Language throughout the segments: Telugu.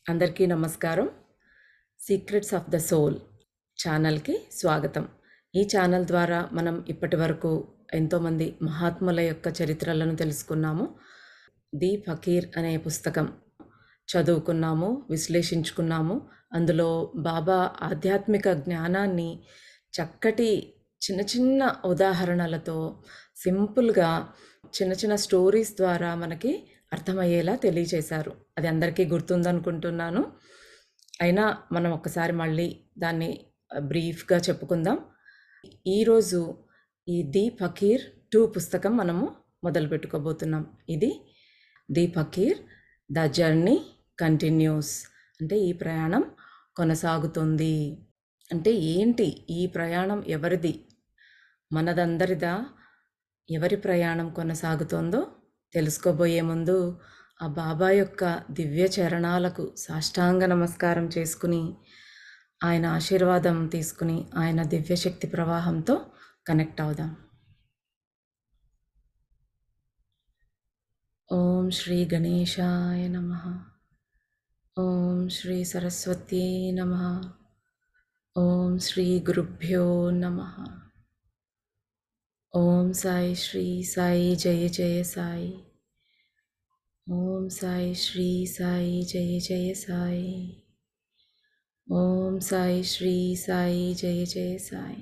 అందరికీ నమస్కారం. సీక్రెట్స్ ఆఫ్ ద సోల్ ఛానల్‌కి స్వాగతం. ఈ ఛానల్ ద్వారా మనం ఇప్పటివరకు ఎంతోమంది మహాత్ముల యొక్క చరిత్రలను తెలుసుకున్నాము. 'ది ఫకీర్' అనే పుస్తకం చదువుకున్నాము, విశ్లేషించుకున్నాము. అందులో బాబా ఆధ్యాత్మిక జ్ఞానాన్ని చక్కటి చిన్న చిన్న ఉదాహరణలతో సింపుల్‌గా చిన్న చిన్న స్టోరీస్ ద్వారా మనకి అర్థమయ్యేలా తెలియచేశారు. అది అందరికీ గుర్తుందనుకుంటున్నాను. అయినా మనం ఒక్కసారి మళ్ళీ దాన్ని బ్రీఫ్‌గా చెప్పుకుందాం. ఈరోజు ఈ 'ది ఫకీర్ 2' పుస్తకం మనము మొదలుపెట్టుకోబోతున్నాం. ఇది 'the Fakir the journey continues' అంటే ఈ ప్రయాణం కొనసాగుతుంది. అంటే ఏంటి ఈ ప్రయాణం ఎవరిది? మనదందరిదా? ఎవరి ప్రయాణం కొనసాగుతోందో తెలుసుకోబోయే ముందు ఆ బాబా యొక్క దివ్య చరణాలకు సాష్టాంగ నమస్కారం చేసుకుని ఆయన ఆశీర్వాదం తీసుకుని ఆయన దివ్యశక్తి ప్రవాహంతో కనెక్ట్ అవుదాం. ఓం శ్రీ గణేశాయ నమః. ఓం శ్రీ సరస్వత్యై నమః. ఓం శ్రీ గురుభ్యో నమః. ఓం సాయి శ్రీ సాయి జయ జయ సాయి. ఓం సాయి శ్రీ సాయి జయ జయ సాయి. ఓం సాయి శ్రీ సాయి జయ జయ సాయి.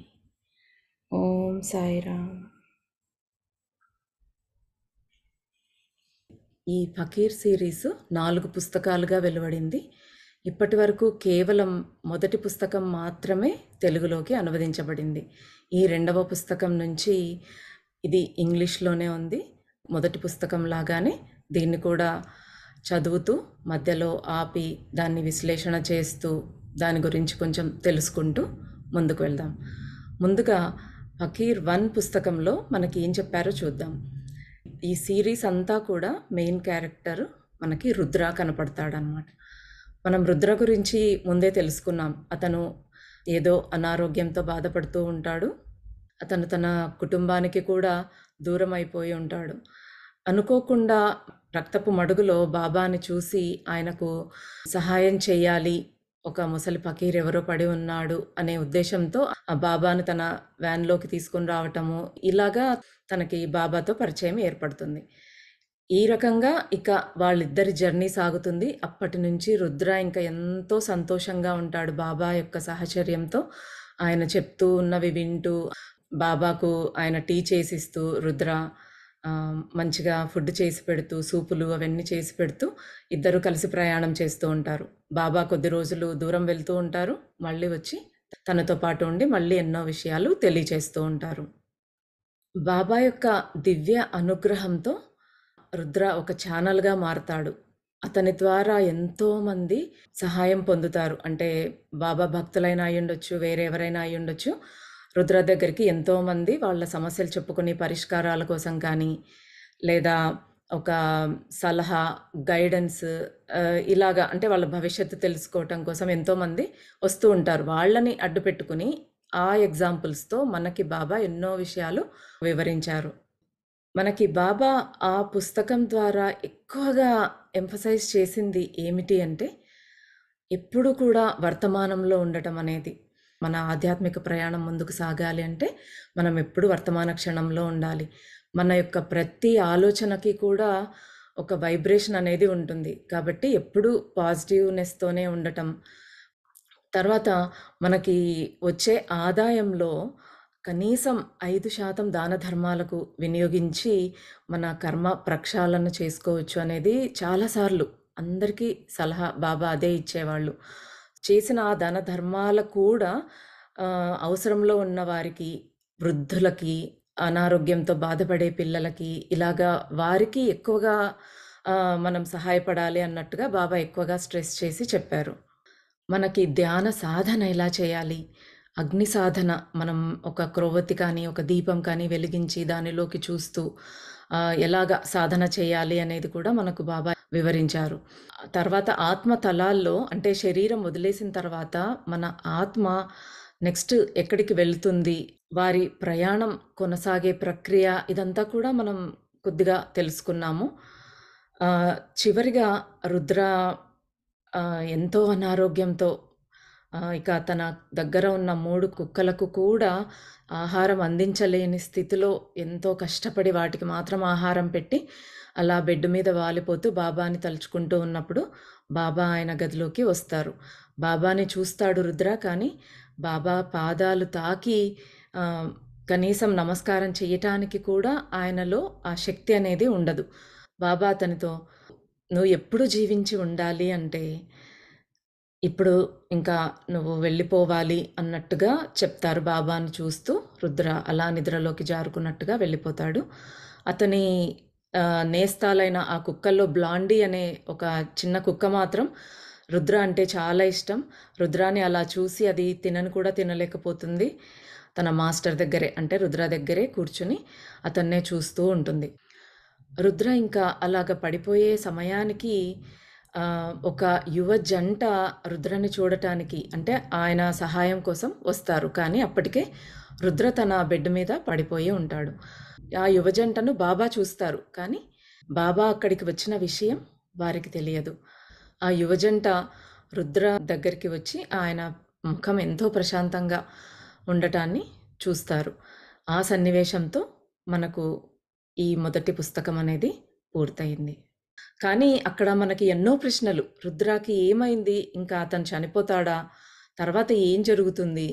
ఓం సాయిరామ్. ఈ ఫకీర్ సిరీస్ 4 పుస్తకాలుగా వెలువడింది. ఇప్పటి వరకు కేవలం మొదటి పుస్తకం మాత్రమే తెలుగులోకి అనువదించబడింది. ఈ రెండవ పుస్తకం నుంచి ఇది ఇంగ్లీష్లోనే ఉంది. మొదటి పుస్తకం లాగానే దీన్ని కూడా చదువుతూ మధ్యలో ఆపి దాన్ని విశ్లేషణ చేస్తూ దాని గురించి కొంచెం తెలుసుకుంటూ ముందుకు వెళ్దాం. ముందుగా ఫకీర్ 1 పుస్తకంలో మనకి ఏం చెప్పారో చూద్దాం. ఈ సిరీస్ అంతా కూడా మెయిన్ క్యారెక్టర్ మనకి రుద్ర కనపడతాడనమాట. మనం రుద్ర గురించి ముందే తెలుసుకున్నాం. అతను ఏదో అనారోగ్యంతో బాధపడుతూ ఉంటాడు. అతను తన కుటుంబానికి కూడా దూరం అయిపోయి ఉంటాడు. అనుకోకుండా రక్తపు మడుగులో బాబాని చూసి ఆయనకు సహాయం చేయాలి, ఒక ముసలి ఫకీర్ ఎవరో పడి ఉన్నాడు అనే ఉద్దేశంతో ఆ బాబాను తన వ్యాన్లోకి తీసుకుని రావటము, ఇలాగా తనకి బాబాతో పరిచయం ఏర్పడుతుంది. ఈ రకంగా ఇక వాళ్ళిద్దరి జర్నీ సాగుతుంది. అప్పటి నుంచి రుద్ర ఇంకా ఎంతో సంతోషంగా ఉంటాడు బాబా యొక్క సాహచర్యంతో. ఆయన చెప్తూ ఉన్నవి వింటూ, బాబాకు ఆయన టీ చేసిస్తూ, రుద్ర మంచిగా ఫుడ్ చేసి పెడుతూ, సూపులు అవన్నీ చేసి పెడుతూ ఇద్దరు కలిసి ప్రయాణం చేస్తూ ఉంటారు. బాబా కొద్ది రోజులు దూరం వెళ్తూ ఉంటారు. మళ్ళీ వచ్చి తనతో పాటు ఉండి మళ్ళీ ఎన్నో విషయాలు తెలియచేస్తూ ఉంటారు. బాబా యొక్క దివ్య అనుగ్రహంతో రుద్ర ఒక ఛానల్‌గా మారతాడు. అతని ద్వారా ఎంతోమంది సహాయం పొందుతారు. అంటే బాబా భక్తులైనా అయ్యుండొచ్చు, వేరే ఎవరైనా అయ్యుండొచ్చు. రుద్ర దగ్గరికి ఎంతోమంది వాళ్ళ సమస్యలు చెప్పుకుని పరిష్కారాల కోసం కానీ, లేదా ఒక సలహా, గైడెన్స్ ఇలాగా అంటే వాళ్ళ భవిష్యత్తు తెలుసుకోవటం కోసం ఎంతోమంది వస్తూ ఉంటారు. వాళ్ళని అడ్డుపెట్టుకుని ఆ ఎగ్జాంపుల్స్‌తో మనకి బాబా ఎన్నో విషయాలు వివరించారు. మనకి బాబా ఆ పుస్తకం ద్వారా ఎక్కువగా ఎంఫసైజ్ చేసింది ఏమిటి అంటే, ఎప్పుడు కూడా వర్తమానంలో ఉండటం అనేది. మన ఆధ్యాత్మిక ప్రయాణం ముందుకు సాగాలి అంటే, మనం ఎప్పుడు వర్తమాన క్షణంలో ఉండాలి. మన యొక్క ప్రతి ఆలోచనకి కూడా ఒక వైబ్రేషన్ అనేది ఉంటుంది. కాబట్టి ఎప్పుడూ పాజిటివ్‌నెస్‌తోనే ఉండటం. తర్వాత మనకి వచ్చే ఆదాయంలో కనీసం 5% దాన ధర్మాలకు వినియోగించి మన కర్మ ప్రక్షాళన చేసుకోవచ్చు అనేది చాలాసార్లు అందరికీ సలహా బాబా అదే ఇచ్చేవాళ్ళు. చేసిన ఆ దాన ధర్మాలు కూడా అవసరంలో ఉన్న వారికి, వృద్ధులకి, అనారోగ్యంతో బాధపడే పిల్లలకి ఇలాగా వారికి ఎక్కువగా మనం సహాయపడాలి అన్నట్టుగా బాబా ఎక్కువగా స్ట్రెస్ చేసి చెప్పారు. మనకి ధ్యాన సాధన ఎలా చేయాలి? అగ్ని సాధన మనం ఒక క్రొవ్వొత్తి కానీ, ఒక దీపం కానీ వెలిగించి దానిలోకి చూస్తూ ఎలాగా సాధన చేయాలి అనేది కూడా మనకు బాబా వివరించారు. తర్వాత ఆత్మ తలాల్లో అంటే శరీరం వదిలేసిన తర్వాత మన ఆత్మ నెక్స్ట్ ఎక్కడికి వెళ్తుంది? వారి ప్రయాణం కొనసాగే ప్రక్రియ ఇదంతా కూడా మనం కొద్దిగా తెలుసుకున్నాము. చివరిగా రుద్ర ఎంతో అనారోగ్యంతో ఇక తన దగ్గర ఉన్న 3 కుక్కలకు కూడా ఆహారం అందించలేని స్థితిలో ఎంతో కష్టపడి వాటికి మాత్రం ఆహారం పెట్టి, అలా బెడ్ మీద వాలిపోతూ బాబాని తలుచుకుంటూ ఉన్నప్పుడు, బాబా ఆయన గదిలోకి వస్తారు. బాబాని చూస్తాడు రుద్ర. కానీ బాబా పాదాలు తాకి ఆహ్, కనీసం నమస్కారం చేయటానికి కూడా ఆయనలో ఆ శక్తి అనేది ఉండదు. బాబా అతనితో, "నువ్వు ఎప్పుడు జీవించి ఉండాలి అంటే, ఇప్పుడు ఇంకా నువ్వు వెళ్ళిపోవాలి" అన్నట్టుగా చెప్తారు బాబాని చూస్తూ. రుద్ర అలా నిద్రలోకి జారుకున్నట్టుగా వెళ్ళిపోతాడు. అతని నేస్తాలైన ఆ కుక్కల్లో బ్లాండీ అనే ఒక చిన్న కుక్క మాత్రం రుద్ర అంటే చాలా ఇష్టం. రుద్రాని అలా చూసి అది తినను కూడా తినలేకపోతుంది. తన మాస్టర్ దగ్గరే అంటే రుద్ర దగ్గరే కూర్చుని అతన్నే చూస్తూ ఉంటుంది. రుద్ర ఇంకా అలాగ పడిపోయే సమయానికి ఒక యువ జంట రుద్రని చూడటానికి అంటే ఆయన సహాయం కోసం వస్తారు. కానీ అప్పటికే రుద్ర తన బెడ్ మీద పడిపోయి ఉంటాడు. ఆ యువ జంటను బాబా చూస్తారు. కానీ బాబా అక్కడికి వచ్చిన విషయం వారికి తెలియదు. ఆ యువ జంట రుద్ర దగ్గరికి వచ్చి ఆయన ముఖం ఎంతో ప్రశాంతంగా ఉండటాన్ని చూస్తారు. ఆ సన్నివేశంతో మనకు ఈ మొదటి పుస్తకం అనేది పూర్తయింది. కానీ అక్కడ మనకి ఎన్నో ప్రశ్నలు. రుద్రాకి ఏమైంది? ఇంకా అతను చనిపోతాడా? తర్వాత ఏం జరుగుతుంది?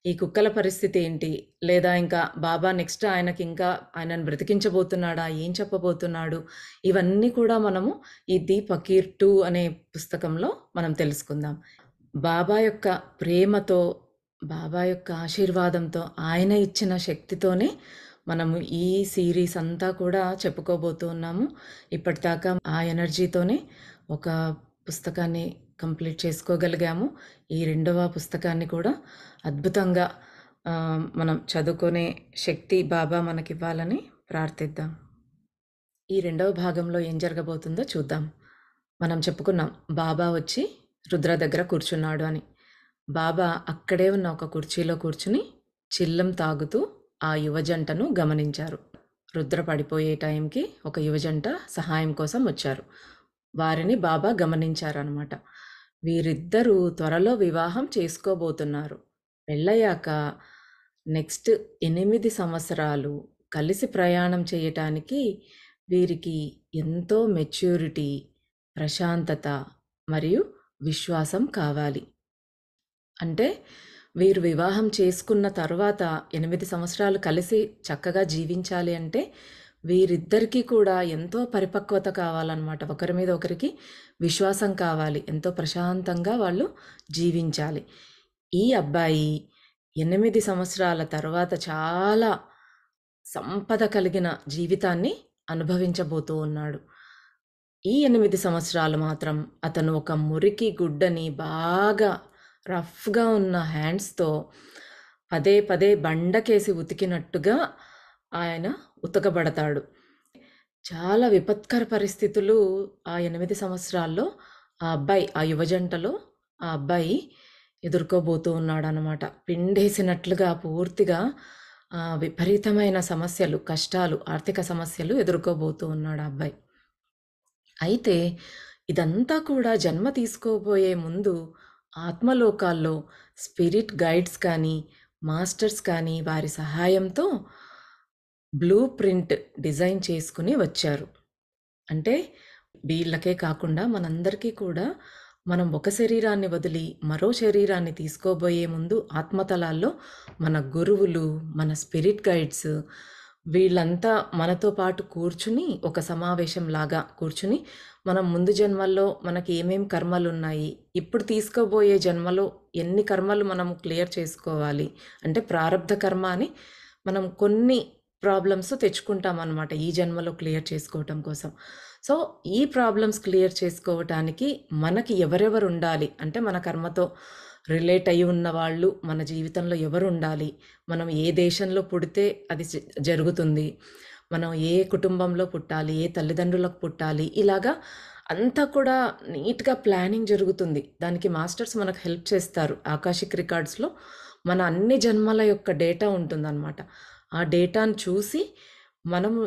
ఈ కుక్కల పరిస్థితి ఏంటి? లేదా ఇంకా బాబా నెక్స్ట్ ఆయనకి ఇంకా ఆయనను బ్రతికించబోతున్నాడా? ఏం చెప్పబోతున్నాడు? ఇవన్నీ కూడా మనము ఈ 'ది ఫకీర్ 2' అనే పుస్తకంలో మనం తెలుసుకుందాం. బాబా యొక్క ప్రేమతో, బాబా యొక్క ఆశీర్వాదంతో, ఆయన ఇచ్చిన శక్తితోనే మనము ఈ సీరీస్ అంతా కూడా చెప్పుకోబోతూ ఉన్నాము. ఇప్పటిదాకా ఆ ఎనర్జీతోనే ఒక పుస్తకాన్ని కంప్లీట్ చేసుకోగలిగాము. ఈ రెండవ పుస్తకాన్ని కూడా అద్భుతంగా మనం చదువుకునే శక్తి బాబా మనకివ్వాలని ప్రార్థిద్దాం. ఈ రెండవ భాగంలో ఏం జరగబోతుందో చూద్దాం. మనం చెప్పుకున్నాం బాబా వచ్చి రుద్ర దగ్గర కూర్చున్నాడు అని. బాబా అక్కడే ఉన్న ఒక కుర్చీలో కూర్చుని చిల్లం తాగుతూ ఆ యువజంటను గమనించారు. రుద్ర పడిపోయే టైంకి ఒక యువజంట సహాయం కోసం వచ్చారు. వారిని బాబా గమనించారనమాట. వీరిద్దరూ త్వరలో వివాహం చేసుకోబోతున్నారు. పెళ్ళయ్యాక నెక్స్ట్ 8 సంవత్సరాలు కలిసి ప్రయాణం చేయటానికి వీరికి ఎంతో మెచ్యూరిటీ, ప్రశాంతత మరియు విశ్వాసం కావాలి. అంటే వీరు వివాహం చేసుకున్న తర్వాత 8 సంవత్సరాలు కలిసి చక్కగా జీవించాలి అంటే వీరిద్దరికీ కూడా ఎంతో పరిపక్వత కావాలన్నమాట. ఒకరి మీద ఒకరికి విశ్వాసం కావాలి. ఎంతో ప్రశాంతంగా వాళ్ళు జీవించాలి. ఈ అబ్బాయి 8 సంవత్సరాల తర్వాత చాలా సంపద కలిగిన జీవితాన్ని అనుభవించబోతూ ఉన్నాడు. ఈ 8 సంవత్సరాలు మాత్రం అతను ఒక మురికి గుడ్డని బాగా రఫ్‌గా ఉన్న హ్యాండ్స్‌తో పదే పదే బండకేసి ఉతికినట్టుగా ఆయన ఉతకబడతాడు. చాలా విపత్కర పరిస్థితులు ఆ 8 సంవత్సరాల్లో ఆ అబ్బాయి, ఆ యువజంటలో ఆ అబ్బాయి ఎదుర్కోబోతూ ఉన్నాడనమాట. పిండేసినట్లుగా పూర్తిగా విపరీతమైన సమస్యలు, కష్టాలు, ఆర్థిక సమస్యలు ఎదుర్కోబోతూ ఉన్నాడు ఆ అబ్బాయి. అయితే ఇదంతా కూడా జన్మ తీసుకోబోయే ముందు ఆత్మలోకాల్లో స్పిరిట్ గైడ్స్ కానీ, మాస్టర్స్ కానీ వారి సహాయంతో బ్లూ ప్రింట్ డిజైన్ చేసుకుని వచ్చారు. అంటే వీళ్ళకే కాకుండా మనందరికీ కూడా మనం ఒక శరీరాన్ని వదిలి మరో శరీరాన్ని తీసుకోబోయే ముందు ఆత్మతలాల్లో మన గురువులు, మన స్పిరిట్ గైడ్స్ వీళ్ళంతా మనతో పాటు కూర్చుని ఒక సమావేశం లాగా కూర్చుని మనం ముందు జన్మల్లో మనకి ఏమేం కర్మలు ఉన్నాయి, ఇప్పుడు తీసుకోబోయే జన్మలో ఎన్ని కర్మలు మనము క్లియర్ చేసుకోవాలి అంటే ప్రారబ్ధ కర్మ అని మనం కొన్ని ప్రాబ్లమ్స్ తెచ్చుకుంటాం అన్నమాట ఈ జన్మలో క్లియర్ చేసుకోవటం కోసం. సో ఈ ప్రాబ్లమ్స్ క్లియర్ చేసుకోవటానికి మనకి ఎవరెవరు ఉండాలి అంటే మన కర్మతో రిలేట్ అయి ఉన్న వాళ్ళు మన జీవితంలో ఎవరు ఉండాలి, మనం ఏ దేశంలో పుడితే అది జరుగుతుంది, మనం ఏ కుటుంబంలో పుట్టాలి, ఏ తల్లిదండ్రులకు పుట్టాలి, ఇలాగా అంతా కూడా నీట్గా ప్లానింగ్ జరుగుతుంది. దానికి మాస్టర్స్ మనకు హెల్ప్ చేస్తారు. ఆకాశిక్ రికార్డ్స్లో మన అన్ని జన్మల యొక్క డేటా ఉంటుందన్నమాట. ఆ డేటాను చూసి మనము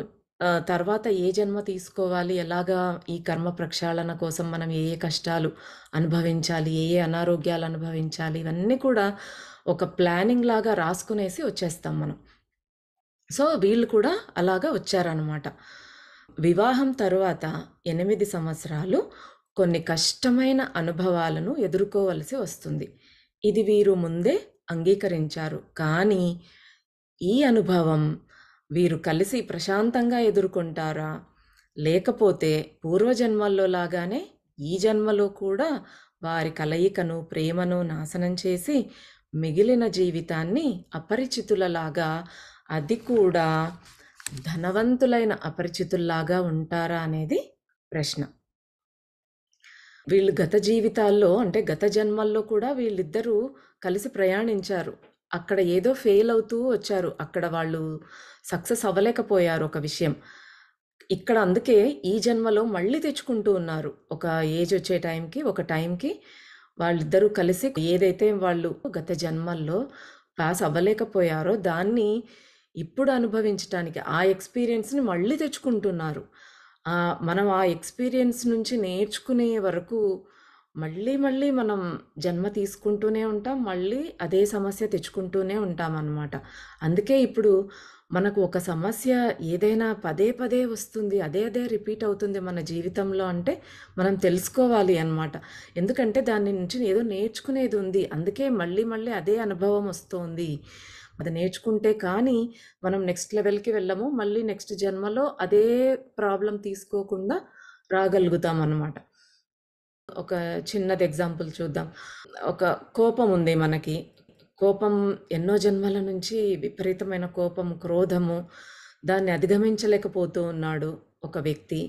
తర్వాత ఏ జన్మ తీసుకోవాలి, ఎలాగా ఈ కర్మ ప్రక్షాళన కోసం మనం ఏ ఏ కష్టాలు అనుభవించాలి, ఏ ఏ అనారోగ్యాలు అనుభవించాలి, ఇవన్నీ కూడా ఒక ప్లానింగ్ లాగా రాసుకునేసి వచ్చేస్తాం మనం. సో, వీళ్ళు కూడా అలాగా వచ్చారనమాట. వివాహం తరువాత 8 సంవత్సరాలు కొన్ని కష్టమైన అనుభవాలను ఎదుర్కోవలసి వస్తుంది. ఇది వీరు ముందే అంగీకరించారు. కానీ, ఈ అనుభవం వీరు కలిసి ప్రశాంతంగా ఎదుర్కొంటారా? లేకపోతే పూర్వజన్మల్లో లాగానే ఈ జన్మలో కూడా వారి కలయికను, ప్రేమను నాశనం చేసి మిగిలిన జీవితాన్ని అపరిచితులలాగా, అది కూడా ధనవంతులైన అపరిచితుల్లాగా ఉంటారా అనేది ప్రశ్న. వీళ్ళు గత జీవితాల్లో అంటే గత జన్మల్లో కూడా వీళ్ళిద్దరూ కలిసి ప్రయాణించారు. అక్కడ ఏదో ఫెయిల్ అవుతూ వచ్చారు. అక్కడ వాళ్ళు సక్సెస్ అవ్వలేకపోయారు ఒక విషయం. ఇక్కడ అందుకే ఈ జన్మలో మళ్ళీ తెచ్చుకుంటూ ఉన్నారు. ఒక ఏజ్ వచ్చే టైంకి వాళ్ళిద్దరూ కలిసి ఏదైతే వాళ్ళు గత జన్మల్లో పాస్ అవ్వలేకపోయారో దాన్ని ఇప్పుడు అనుభవించటానికి ఆ ఎక్స్‌పీరియన్స్‌ని మళ్ళీ తెచ్చుకుంటున్నారు. మనం ఆ ఎక్స్‌పీరియన్స్ నుంచి నేర్చుకునే వరకు మళ్ళీ మనం జన్మ తీసుకుంటూనే ఉంటాం. మళ్ళీ అదే సమస్య తెచ్చుకుంటూనే ఉంటామనమాట. అందుకే ఇప్పుడు మనకు ఒక సమస్య ఏదైనా పదే వస్తుంది. అదే రిపీట్ అవుతుంది మన జీవితంలో అంటే మనం తెలుసుకోవాలి అనమాట. ఎందుకంటే దాని నుంచి ఏదో నేర్చుకునేది ఉంది. అందుకే మళ్ళీ అదే అనుభవం వస్తోంది. అది నేర్చుకుంటే కానీ మనం నెక్స్ట్ లెవెల్‌కి వెళ్ళము. మళ్ళీ నెక్స్ట్ జన్మలో అదే ప్రాబ్లమ్ తీసుకోకుండా రాగలుగుతామనమాట. ఒక చిన్నది ఎగ్జాంపుల్ చూద్దాం. ఒక కోపం ఉంది మనకి. కోపం ఎన్నో జన్మల నుంచి విపరీతమైన కోపం, క్రోధము, దాన్ని అధిగమించలేకపోతూ ఉన్నాడు ఒక వ్యక్తి.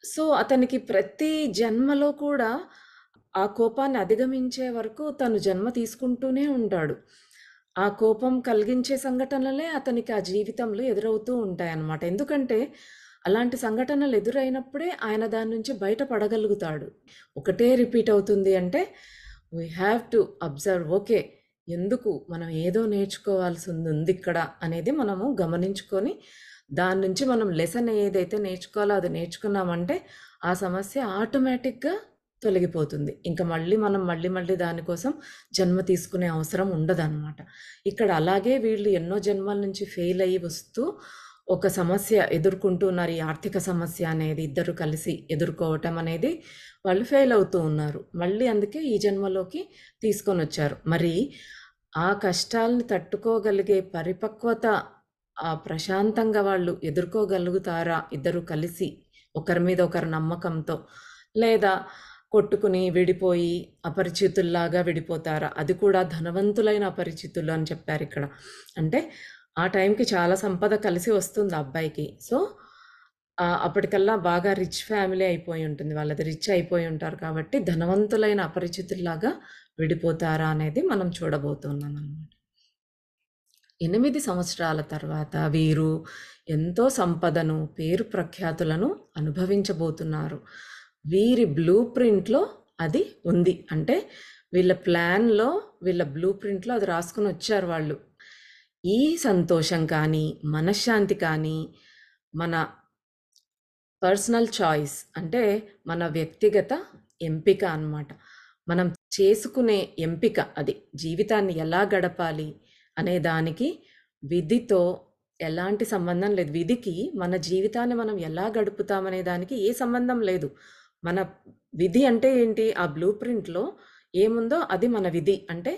సో, అతనికి ప్రతి జన్మలో కూడా ఆ కోపాన్ని అధిగమించే వరకు తను జన్మ తీసుకుంటూనే ఉంటాడు. ఆ కోపం కలిగించే సంఘటనలే అతనికి ఆ జీవితంలో ఎదురవుతూ ఉంటాయన్నమాట. ఎందుకంటే అలాంటి సంఘటనలు ఎదురైనప్పుడే ఆయన దాని నుంచి బయటపడగలుగుతాడు. ఒకటే రిపీట్ అవుతుంది అంటే we have to observe. Okay. ఎందుకు మనం ఏదో నేర్చుకోవాల్సింది ఇక్కడ అనేది మనము గమనించుకొని దాని నుంచి మనం లెసన్ ఏదైతే నేర్చుకోవాలో అది నేర్చుకున్నామంటే ఆ సమస్య ఆటోమేటిక్‌గా తొలగిపోతుంది. ఇంక మనం మళ్ళీ దానికోసం జన్మ తీసుకునే అవసరం ఉండదనమాట. ఇక్కడ అలాగే వీళ్ళు ఎన్నో జన్మల నుంచి ఫెయిల్ అయ్యి వస్తూ ఒక సమస్య ఎదుర్కొంటూ ఉన్నారు. ఈ ఆర్థిక సమస్య అనేది ఇద్దరు కలిసి ఎదుర్కోవటం అనేది వాళ్ళు ఫెయిల్ అవుతూ ఉన్నారు. మళ్ళీ అందుకే ఈ జన్మలోకి తీసుకొనొచ్చారు. మరి ఆ కష్టాల్ని తట్టుకోగలిగే పరిపక్వత ప్రశాంతంగా వాళ్ళు ఎదుర్కోగలుగుతారా ఇద్దరు కలిసి ఒకరి మీద ఒకరు నమ్మకంతో? లేదా కొట్టుకుని విడిపోయి అపరిచితుల్లాగా విడిపోతారా? అది కూడా ధనవంతులైన అపరిచితులు అని చెప్పారిక్కడ. అంటే ఆ టైంకి చాలా సంపద కలిసి వస్తుంది ఆ అబ్బాయికి. సో, అప్పటికల్లా బాగా రిచ్ ఫ్యామిలీ అయిపోయి ఉంటుంది. వాళ్ళది రిచ్ అయిపోయి ఉంటారు కాబట్టి ధనవంతులైన అపరిచితుల్లాగా విడిపోతారా అనేది మనం చూడబోతున్నామనమాట. 8 సంవత్సరాల తర్వాత వీరు ఎంతో సంపదను, పేరు ప్రఖ్యాతులను అనుభవించబోతున్నారు. వీరి బ్లూ ప్రింట్‌లో అది ఉంది. అంటే వీళ్ళ ప్లాన్‌లో, వీళ్ళ బ్లూ ప్రింట్‌లో అది రాసుకొని వచ్చారు వాళ్ళు. ఈ సంతోషం కానీ, మనశ్శాంతి కానీ, మన పర్సనల్ చాయిస్ అంటే మన వ్యక్తిగత ఎంపిక అన్నమాట. మనం చేసుకునే ఎంపిక అది. జీవితాన్ని ఎలా గడపాలి అనే దానికి విధితో ఎలాంటి సంబంధం లేదు. విధికి మన జీవితాన్ని మనం ఎలా గడుపుతామనే దానికి ఏ సంబంధం లేదు. మన విధి అంటే ఏంటి? ఆ బ్లూ ప్రింట్‌లో ఏముందో అది మన విధి. అంటే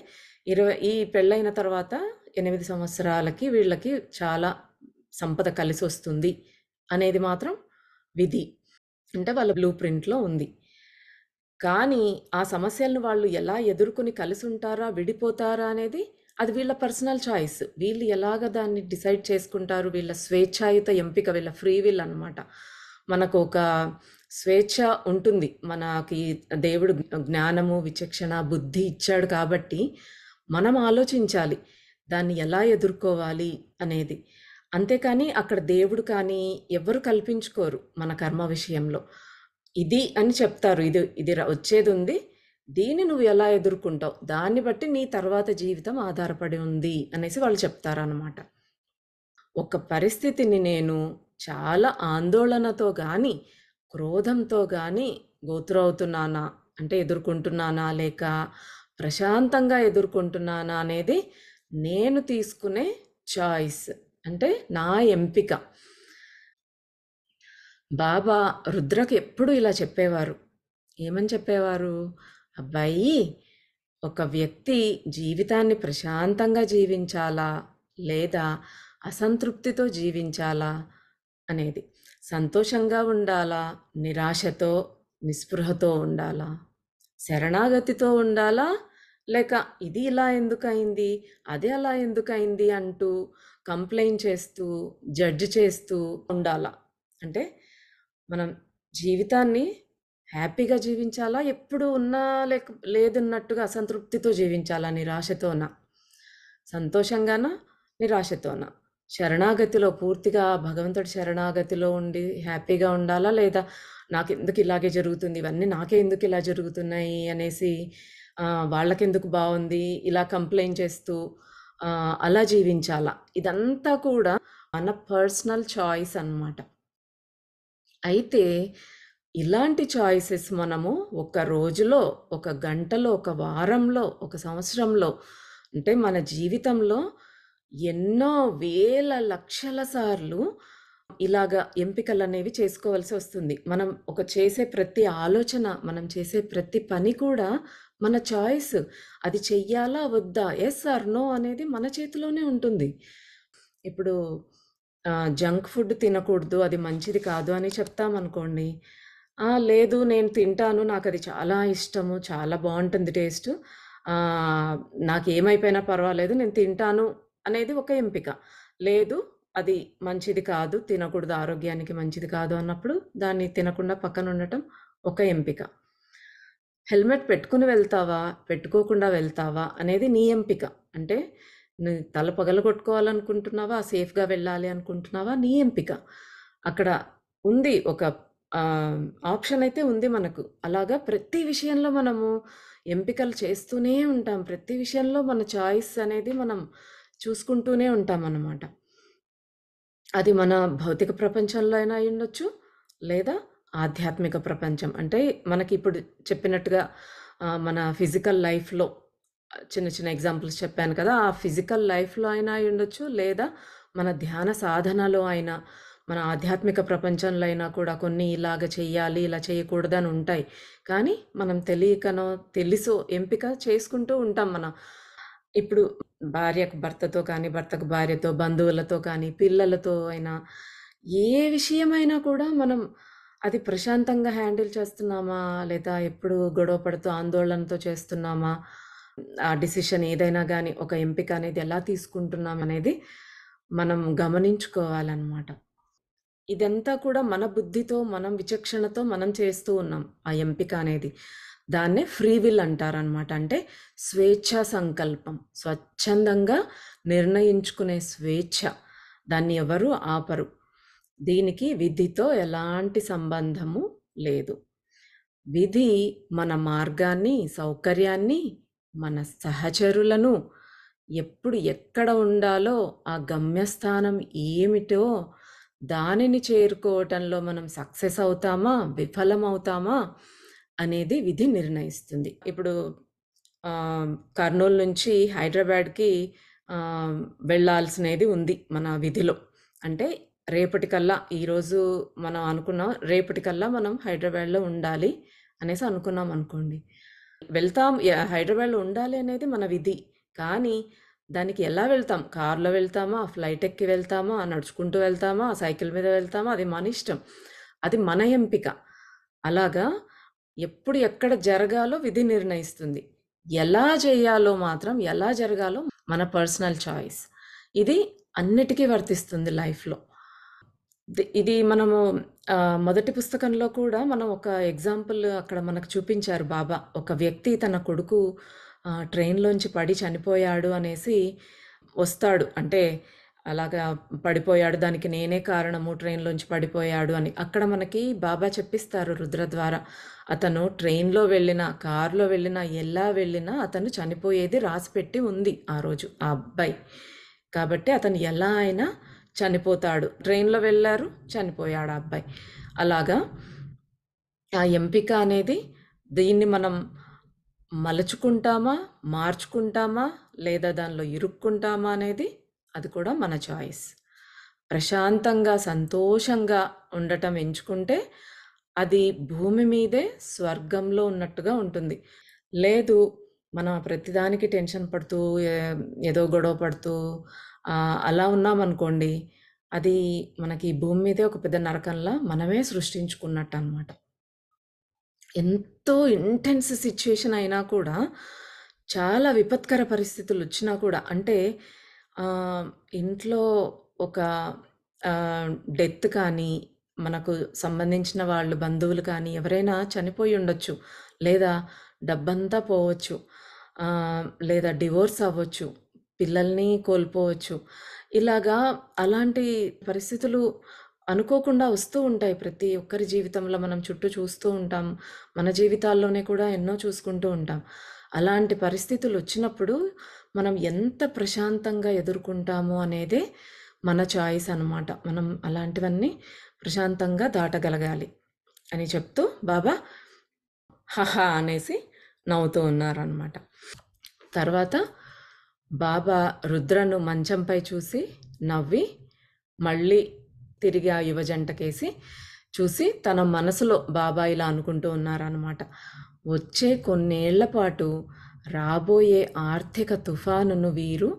ఈ పెళ్ళైన తర్వాత 8 సంవత్సరాలకి వీళ్ళకి చాలా సంపద కలిసొస్తుంది అనేది మాత్రం విధి. అంటే వాళ్ళ బ్లూ ప్రింట్‌లో ఉంది. కానీ ఆ సమస్యలను వాళ్ళు ఎలా ఎదుర్కొని కలిసుంటారా? విడిపోతారా? అనేది అది వీళ్ళ పర్సనల్ చాయిస్. వీళ్ళు ఎలాగ దాన్ని డిసైడ్ చేసుకుంటారు? వీళ్ళ స్వేచ్ఛాయుత ఎంపిక, వీళ్ళ ఫ్రీ విల్ అనమాట. మనకు ఒక స్వేచ్ఛ ఉంటుంది. మనకి దేవుడు జ్ఞానము, విచక్షణ, బుద్ధి ఇచ్చాడు కాబట్టి మనం ఆలోచించాలి. దాన్ని ఎలా ఎదుర్కోవాలి అనేది. అంతేకాని అక్కడ దేవుడు కానీ ఎవ్వరు కల్పించుకోరు మన కర్మ విషయంలో. ఇది అని చెప్తారు. ఇది వచ్చేదుంది. దీన్ని నువ్వు ఎలా ఎదుర్కుంటావు? దాన్ని బట్టి నీ తర్వాత జీవితం ఆధారపడి ఉంది అనేసి వాళ్ళు చెప్తారనమాట. ఒక పరిస్థితిని నేను చాలా ఆందోళనతో గానీ, క్రోధంతో గానీ అవుతున్నానా? అంటే ఎదుర్కొంటున్నానా? లేక ప్రశాంతంగా ఎదుర్కొంటున్నానా? అనేది నేను తీసుకునే చాయిస్. అంటే నా ఎంపిక. బాబా రుద్రకి ఎప్పుడు ఇలా చెప్పేవారు. ఏమని చెప్పేవారు? అబ్బాయి, ఒక వ్యక్తి జీవితాన్ని ప్రశాంతంగా జీవించాలా? లేదా అసంతృప్తితో జీవించాలా? అనేది. సంతోషంగా ఉండాలా? నిరాశతో, నిస్పృహతో ఉండాలా? శరణాగతితో ఉండాలా? లేక ఇది ఇలా ఎందుకయింది? అది అలా ఎందుకయింది? అంటూ కంప్లెయింట్ చేస్తూ, జడ్జ్ చేస్తూ ఉండాలా? అంటే మనం జీవితాన్ని హ్యాపీగా జీవించాలా? ఎప్పుడు ఉన్నా లేదన్నట్టుగా అసంతృప్తితో జీవించాలా? నిరాశతోనా? సంతోషంగానా? నిరాశతోనా? శరణాగతిలో పూర్తిగా భగవంతుడి శరణాగతిలో ఉండి హ్యాపీగా ఉండాలా? లేదా నాకెందుకు ఇలాగే జరుగుతుంది? ఇవన్నీ నాకే ఎందుకు ఇలా జరుగుతున్నాయి అనేసి వాళ్ళకెందుకు బావుంది? ఇలా కంప్లెయింట్ చేస్తూ అలా జీవించాలా? ఇదంతా కూడా మన పర్సనల్ చాయిస్ అన్నమాట. అయితే ఇలాంటి చాయిసెస్ మనము ఒక రోజులో, ఒక గంటలో, ఒక వారంలో, ఒక సంవత్సరంలో అంటే మన జీవితంలో ఎన్నో వేల లక్షల సార్లు ఇలాగ ఎంపికలనేవి చేసుకోవాల్సి వస్తుంది. మనం చేసే ప్రతి ఆలోచన, మనం చేసే ప్రతి పని కూడా మన చాయిస్. అది చెయ్యాలా? వద్దా? యెస్ ఆర్ నో అనేది మన చేతిలోనే ఉంటుంది. ఇప్పుడు జంక్ ఫుడ్ తినకూడదు, అది మంచిది కాదు అని చెప్తామనుకోండి. లేదు నేను తింటాను, నాకది చాలా ఇష్టము, చాలా బావుంటుంది టేస్టు. నాకేమైపోయినా పర్వాలేదు నేను తింటాను అనేది ఒక ఎంపిక. లేదు అది మంచిది కాదు, తినకూడదు, ఆరోగ్యానికి మంచిది కాదు అన్నప్పుడు దాన్ని తినకుండా పక్కనుండటం ఒక ఎంపిక. హెల్మెట్ పెట్టుకొని వెళ్తావా? పెట్టుకోకుండా వెళ్తావా? అనేది నీ ఎంపిక. అంటే నీ తల పగలగొట్టుకోవాలనుకుంటున్నావా? సేఫ్‌గా వెళ్ళాలి అనుకుంటున్నావా? నీ ఎంపిక. అక్కడ ఉంది ఒక ఆప్షన్ అయితే ఉంది మనకు. అలాగా ప్రతి విషయంలో మనము ఎంపికలు చేస్తూనే ఉంటాం. ప్రతి విషయంలో మన చాయిస్ అనేది మనం చూసుకుంటూనే ఉంటామనమాట. అది మన భౌతిక ప్రపంచంలో అయినా అయ్యుండొచ్చు, లేదా ఆధ్యాత్మిక ప్రపంచం. అంటే మనకిప్పుడు చెప్పినట్టుగా మన ఫిజికల్ లైఫ్‌లో చిన్న చిన్న ఎగ్జాంపుల్స్ చెప్పాను కదా! ఆ ఫిజికల్ లైఫ్‌లో అయినా అయ్యుండొచ్చు, లేదా మన ధ్యాన సాధనలో అయినా, మన ఆధ్యాత్మిక ప్రపంచంలో అయినా కూడా కొన్ని ఇలాగ చెయ్యాలి, ఇలా చేయకూడదని ఉంటాయి. కానీ మనం తెలియకనో, తెలుసో ఎంపిక చేసుకుంటూ ఉంటాం మనం. ఇప్పుడు భార్యకు భర్తతో కానీ, భర్తకు భార్యతో, బంధువులతో కానీ, పిల్లలతో అయినా, ఏ విషయమైనా కూడా మనం అది ప్రశాంతంగా హ్యాండిల్ చేస్తున్నామా? లేదా ఎప్పుడు గొడవ పడుతూ ఆందోళనతో చేస్తున్నామా? ఆ డిసిషన్ ఏదైనా గానీ, ఒక ఎంపిక అనేది ఎలా తీసుకుంటున్నాం అనేది మనం గమనించుకోవాలనమాట. ఇదంతా కూడా మన బుద్ధితో, మనం విచక్షణతో మనం చేస్తూ ఉన్నాం. ఆ ఎంపిక అనేది. దాన్నే ఫ్రీ విల్ అంటారనమాట. అంటే స్వేచ్ఛా సంకల్పం. స్వచ్ఛందంగా నిర్ణయించుకునే స్వేచ్ఛ. దాన్ని ఎవరు ఆపరు. దీనికి విధితో ఎలాంటి సంబంధము లేదు. విధి మన మార్గాన్ని, సౌకర్యాన్ని, మన సహచరులను, ఎప్పుడు ఎక్కడ ఉండాలో, ఆ గమ్యస్థానం ఏమిటో, దానిని చేరుకోవటంలో మనం సక్సెస్ అవుతామా? విఫలమవుతామా? అనేది విధి నిర్ణయిస్తుంది. ఇప్పుడు కర్నూలు నుంచి హైదరాబాద్‌కి వెళ్ళాల్సినది ఉంది మన విధిలో. అంటే రేపటికల్లా ఈరోజు మనం అనుకున్నాం, రేపటికల్లా మనం హైదరాబాద్‌లో ఉండాలి అనేసి అనుకున్నామనుకోండి. హైదరాబాద్‌లో ఉండాలి అనేది మన విధి. కానీ దానికి ఎలా వెళ్తాం? కార్‌లో వెళ్తామా? ఫ్లైట్ ఎక్కి వెళ్తామా? నడుచుకుంటూ వెళ్తామా? సైకిల్ మీద వెళ్తామా? అది మన ఇష్టం. అది మన ఎంపిక. అలాగా ఎప్పుడు ఎక్కడ జరగాలో విధి నిర్ణయిస్తుంది. ఎలా చేయాలో మాత్రం, ఎలా జరగాలో మన పర్సనల్ చాయిస్. ఇది అన్నిటికీ వర్తిస్తుంది లైఫ్‌లో. ఇది మనము మొదటి పుస్తకంలో కూడా మనం ఒక ఎగ్జాంపుల్ అక్కడ మనకు చూపించారు బాబా. ఒక వ్యక్తి తన కొడుకు ట్రైన్‌లోంచి పడి చనిపోయాడు అనేసి వస్తాడు. అంటే అలాగా పడిపోయాడు, దానికి నేనే కారణము, ట్రైన్‌లోంచి పడిపోయాడు అని. అక్కడ మనకి బాబా చెప్పిస్తారు రుద్ర ద్వారా. అతను ట్రైన్‌లో వెళ్ళినా, కార్‌లో వెళ్ళినా, ఎలా వెళ్ళినా అతను చనిపోయేది రాసిపెట్టి ఉంది ఆ రోజు ఆ అబ్బాయి. కాబట్టి అతను ఎలా అయినా చనిపోతాడు. ట్రైన్‌లో వెళ్లారు, చనిపోయాడు ఆ అబ్బాయి. అలాగా ఆ ఎంపిక అనేది దీన్ని మనం మలుచుకుంటామా, మార్చుకుంటామా, లేదా దానిలో ఇరుక్కుంటామా అనేది అది కూడా మన చాయిస్. ప్రశాంతంగా, సంతోషంగా ఉండటం ఎంచుకుంటే అది భూమి మీదే స్వర్గంలో ఉన్నట్టుగా ఉంటుంది. లేదు మనం ప్రతిదానికి టెన్షన్ పడుతూ, ఏదో గొడవ పడుతూ అలా ఉన్నామనుకోండి, అది మనకి భూమి మీదే ఒక పెద్ద నరకంలా మనమే సృష్టించుకున్నట్టనమాట. ఎంతో ఇంటెన్స్ సిట్యుయేషన్ అయినా కూడా, చాలా విపత్కర పరిస్థితులొచ్చినా కూడా అంటే ఇంట్లో ఒక డెత్ కానీ, మనకు సంబంధించిన వాళ్ళు బంధువులు కానీ ఎవరైనా చనిపోయి ఉండొచ్చు. లేదా డబ్బంతా పోవచ్చు. లేదా డివోర్స్ అవ్వచ్చు. పిల్లల్ని కోల్పోవచ్చు. ఇలాగా అలాంటి పరిస్థితులు అనుకోకుండా వస్తూ ఉంటాయి. ప్రతి ఒక్కరి జీవితంలో మనం చుట్టూ చూస్తూ ఉంటాం. మన జీవితాల్లోనే కూడా ఎన్నో చూసుకుంటూ ఉంటాం. అలాంటి పరిస్థితులొచ్చినప్పుడు మనం ఎంత ప్రశాంతంగా ఎదుర్కొంటాము అనేదే మన చాయిస్ అనమాట. మనం అలాంటివన్నీ ప్రశాంతంగా దాటగలగాలి అని చెప్తూ బాబా హహా అనేసి నవ్వుతూ ఉన్నారనమాట. తర్వాత బాబా రుద్రను మంచంపై చూసి నవ్వి మళ్ళీ తిరిగి ఆ యువజంటకేసి చూసి తన మనసులో బాబా ఇలా అనుకుంటూ ఉన్నారనమాట. వచ్చే కొన్నేళ్ల పాటు రాబోయే ఆర్థిక తుఫానును వీరు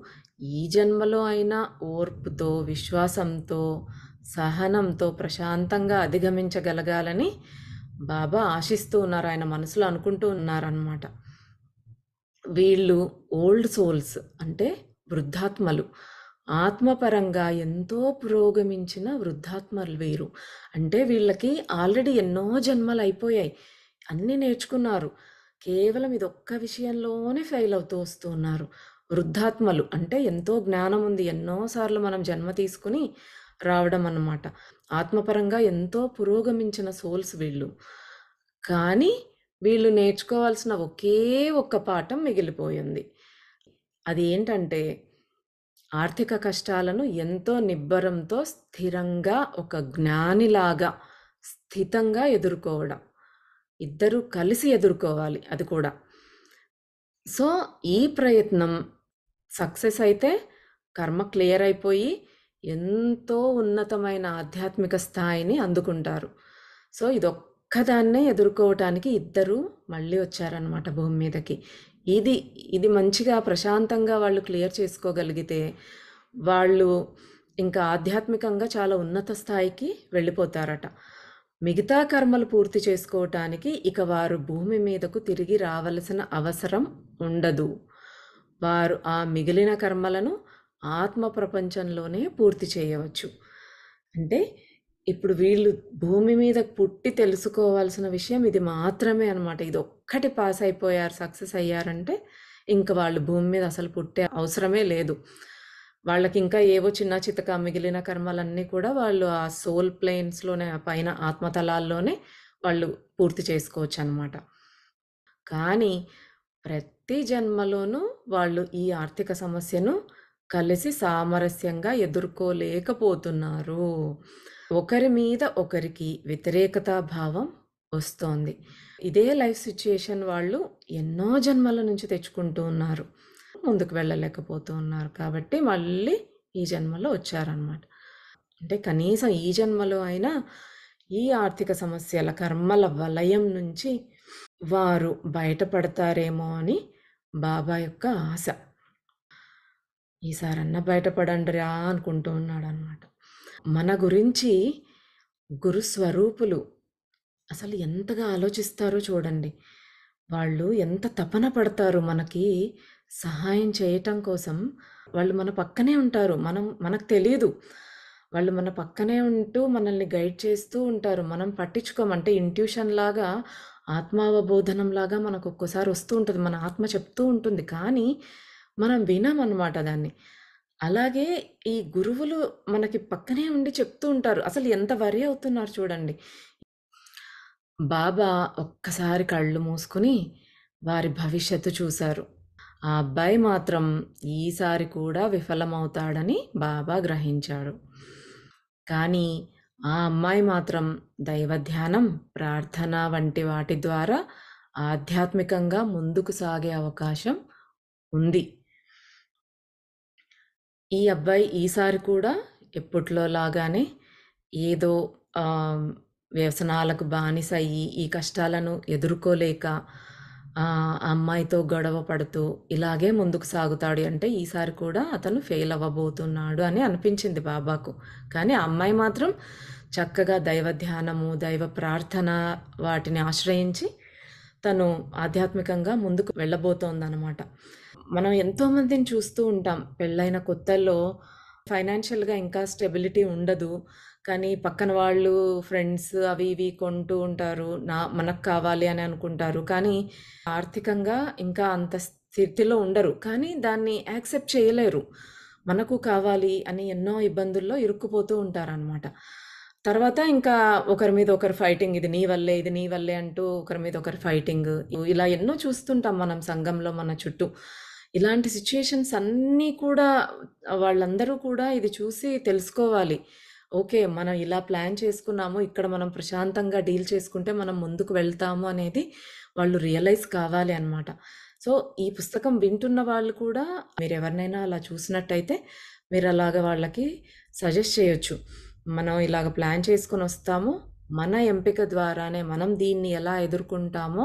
ఈ జన్మలో అయినా ఓర్పుతో, విశ్వాసంతో, సహనంతో ప్రశాంతంగా అధిగమించగలగాలని బాబా ఆశిస్తూ ఉన్నారు. ఆయన మనసులో అనుకుంటూ ఉన్నారనమాట. వీళ్ళు ఓల్డ్ సోల్స్ అంటే వృద్ధాత్మలు. ఆత్మపరంగా ఎంతో పురోగమించిన వృద్ధాత్మలు వీరు. అంటే వీళ్ళకి ఆల్రెడీ ఎన్నో జన్మలయిపోయాయి. అన్నీ నేర్చుకున్నారు. కేవలం ఇదొక్క విషయంలోనే ఫెయిల్ అవుతూ వస్తూ ఉన్నారు. వృద్ధాత్మలు అంటే ఎంతో జ్ఞానం ఉంది. ఎన్నో సార్లు మనం జన్మ తీసుకొని రావడం అన్నమాట. ఆత్మపరంగా ఎంతో పురోగమించిన సోల్స్ వీళ్ళు. కానీ వీళ్ళు నేర్చుకోవాల్సిన ఒకే ఒక్క పాఠం మిగిలిపోయింది. అది ఏంటంటే ఆర్థిక కష్టాలను ఎంతో నిబ్బరంతో స్థిరంగా ఒక జ్ఞానిలాగా స్థితంగా ఎదుర్కోవడం. ఇద్దరూ కలిసి ఎదుర్కోవాలి అది కూడా. సో, ఈ ప్రయత్నం సక్సెస్ అయితే కర్మ క్లియర్ అయిపోయి ఎంతో ఉన్నతమైన ఆధ్యాత్మిక స్థాయిని అందుకుంటారు. సో, ఇదొక్కదాన్నే ఎదుర్కోవటానికి ఇద్దరూ మళ్ళీ వచ్చారనమాట భూమి మీదకి. ఇది మంచిగా ప్రశాంతంగా వాళ్ళు క్లియర్ చేసుకోగలిగితే, వాళ్ళు ఇంకా ఆధ్యాత్మికంగా చాలా ఉన్నత స్థాయికి వెళ్ళిపోతారట. మిగతా కర్మలు పూర్తి చేసుకోవటానికి ఇక వారు భూమి మీదకు తిరిగి రావలసిన అవసరం ఉండదు. వారు ఆ మిగిలిన కర్మలను ఆత్మ ప్రపంచంలోనే పూర్తి చేయవచ్చు. అంటే ఇప్పుడు వీళ్ళు భూమి మీద పుట్టి తెలుసుకోవాల్సిన విషయం ఇది మాత్రమే అనమాట. ఇదొక్కటి పాస్ అయిపోయారు, సక్సెస్ అయ్యారంటే ఇంక వాళ్ళు భూమి మీద అసలు పుట్టే అవసరమే లేదు. వాళ్ళకింకా ఏవో చిన్న చితక మిగిలిన కర్మలన్నీ కూడా వాళ్ళు ఆ సోల్ ప్లేన్స్‌లోనే ఆ పైన ఆత్మతలాల్లోనే వాళ్ళు పూర్తి చేసుకోవచ్చనమాట. కానీ ప్రతి జన్మలోనూ వాళ్ళు ఈ ఆర్థిక సమస్యను కలిసి సామరస్యంగా ఎదుర్కోలేకపోతున్నారు. ఒకరి మీద ఒకరికి వ్యతిరేకతా భావం వస్తోంది. ఇదే లైఫ్ సిట్యుయేషన్ వాళ్ళు ఎన్నో జన్మల నుంచి తెచ్చుకుంటూ ఉన్నారు. ముందుకు వెళ్ళలేకపోతూ ఉన్నారు. కాబట్టి మళ్ళీ ఈ జన్మలో వచ్చారనమాట. అంటే కనీసం ఈ జన్మలో అయినా ఈ ఆర్థిక సమస్యల, కర్మల వలయం నుంచి వారు బయటపడతారేమో అని బాబా యొక్క ఆశ. ఈసారన్నా బయటపడండిరా అనుకుంటూ ఉన్నాడనమాట. మన గురించి గురుస్వరూపులు అసలు ఎంతగా ఆలోచిస్తారో చూడండి. వాళ్ళు ఎంత తపన పడతారు మనకి సహాయం చేయటం కోసం. వాళ్ళు మన పక్కనే ఉంటారు. మనకు తెలీదు. వాళ్ళు మన పక్కనే ఉంటూ మనల్ని గైడ్ చేస్తూ ఉంటారు. మనం పట్టించుకోం. అంటే ఇంట్యూషన్‌లాగా, ఆత్మావబోధనంలాగా మనకు ఒక్కోసారి వస్తూ ఉంటది. మన ఆత్మ చెప్తూ ఉంటుంది. కానీ మనం వినమనమాట దాన్ని. అలాగే ఈ గురువులు మనకి పక్కనే ఉండి చెప్తూ ఉంటారు. అసలు ఎంత వరీ అవుతున్నారు చూడండి. బాబా ఒక్కసారి కళ్ళు మూసుకొని వారి భవిష్యత్తు చూశారు. ఆ అబ్బాయి మాత్రం ఈసారి కూడా విఫలమవుతాడని బాబా గ్రహించాడు. కానీ ఆ అమ్మాయి మాత్రం దైవధ్యానం, ప్రార్థన వంటి వాటి ద్వారా ఆధ్యాత్మికంగా ముందుకు సాగే అవకాశం ఉంది. ఈ అబ్బాయి ఈసారి కూడా ఎప్పట్లో లాగానే ఏదో వ్యసనాలకు బానిసయ్యి ఈ కష్టాలను ఎదుర్కోలేక ఆ అమ్మాయితో గొడవ పడుతూ ఇలాగే ముందుకు సాగుతాడు. అంటే ఈసారి కూడా అతను ఫెయిల్ అవ్వబోతున్నాడు అని అనిపించింది బాబాకు. కానీ ఆ అమ్మాయి మాత్రం చక్కగా దైవ ధ్యానము, దైవ ప్రార్థన వాటిని ఆశ్రయించి తను ఆధ్యాత్మికంగా ముందుకు వెళ్ళబోతోందనమాట. మనం ఎంతోమందిని చూస్తూ ఉంటాం. పెళ్ళైన కొత్తల్లో ఫైనాన్షియల్‌గా ఇంకా స్టెబిలిటీ ఉండదు. కానీ పక్కన వాళ్ళు ఫ్రెండ్స్ అవి ఇవి కొంటూ ఉంటారు. మనకు కావాలి అని అనుకుంటారు. కానీ ఆర్థికంగా ఇంకా అంత స్థితిలో ఉండరు. కానీ దాన్ని యాక్సెప్ట్ చేయలేరు. మనకు కావాలి అని ఎన్నో ఇబ్బందుల్లో ఇరుక్కుపోతూ ఉంటారనమాట. తర్వాత ఇంకా ఒకరి మీద ఒకరు ఫైటింగ్. ఇది నీ వల్లే, ఇది నీ వల్లే అంటూ ఒకరి మీద ఒకరు ఫైటింగ్. ఇలా ఎన్నో చూస్తుంటాం మనం సంఘంలో మన చుట్టూ. ఇలాంటి సిట్యుయేషన్స్ అన్నీ కూడా వాళ్ళందరూ కూడా ఇది చూసి తెలుసుకోవాలి. ఓకే. మనం ఇలా ప్లాన్ చేసుకున్నాము. ఇక్కడ మనం ప్రశాంతంగా డీల్ చేసుకుంటే మనం ముందుకు వెళ్తాము అనేది వాళ్ళు రియలైజ్ కావాలి అన్నమాట. సో, ఈ పుస్తకం వింటున్న వాళ్ళు కూడా మీరెవరినైనా అలా చూసినట్టయితే మీరలాగా వాళ్ళకి సజెస్ట్ చేయొచ్చు. మనం ఇలాగ ప్లాన్ చేసుకొనొస్తాము. మన ఎంపిక ద్వారానే మనం దీన్ని ఎలా ఎదుర్కొంటామో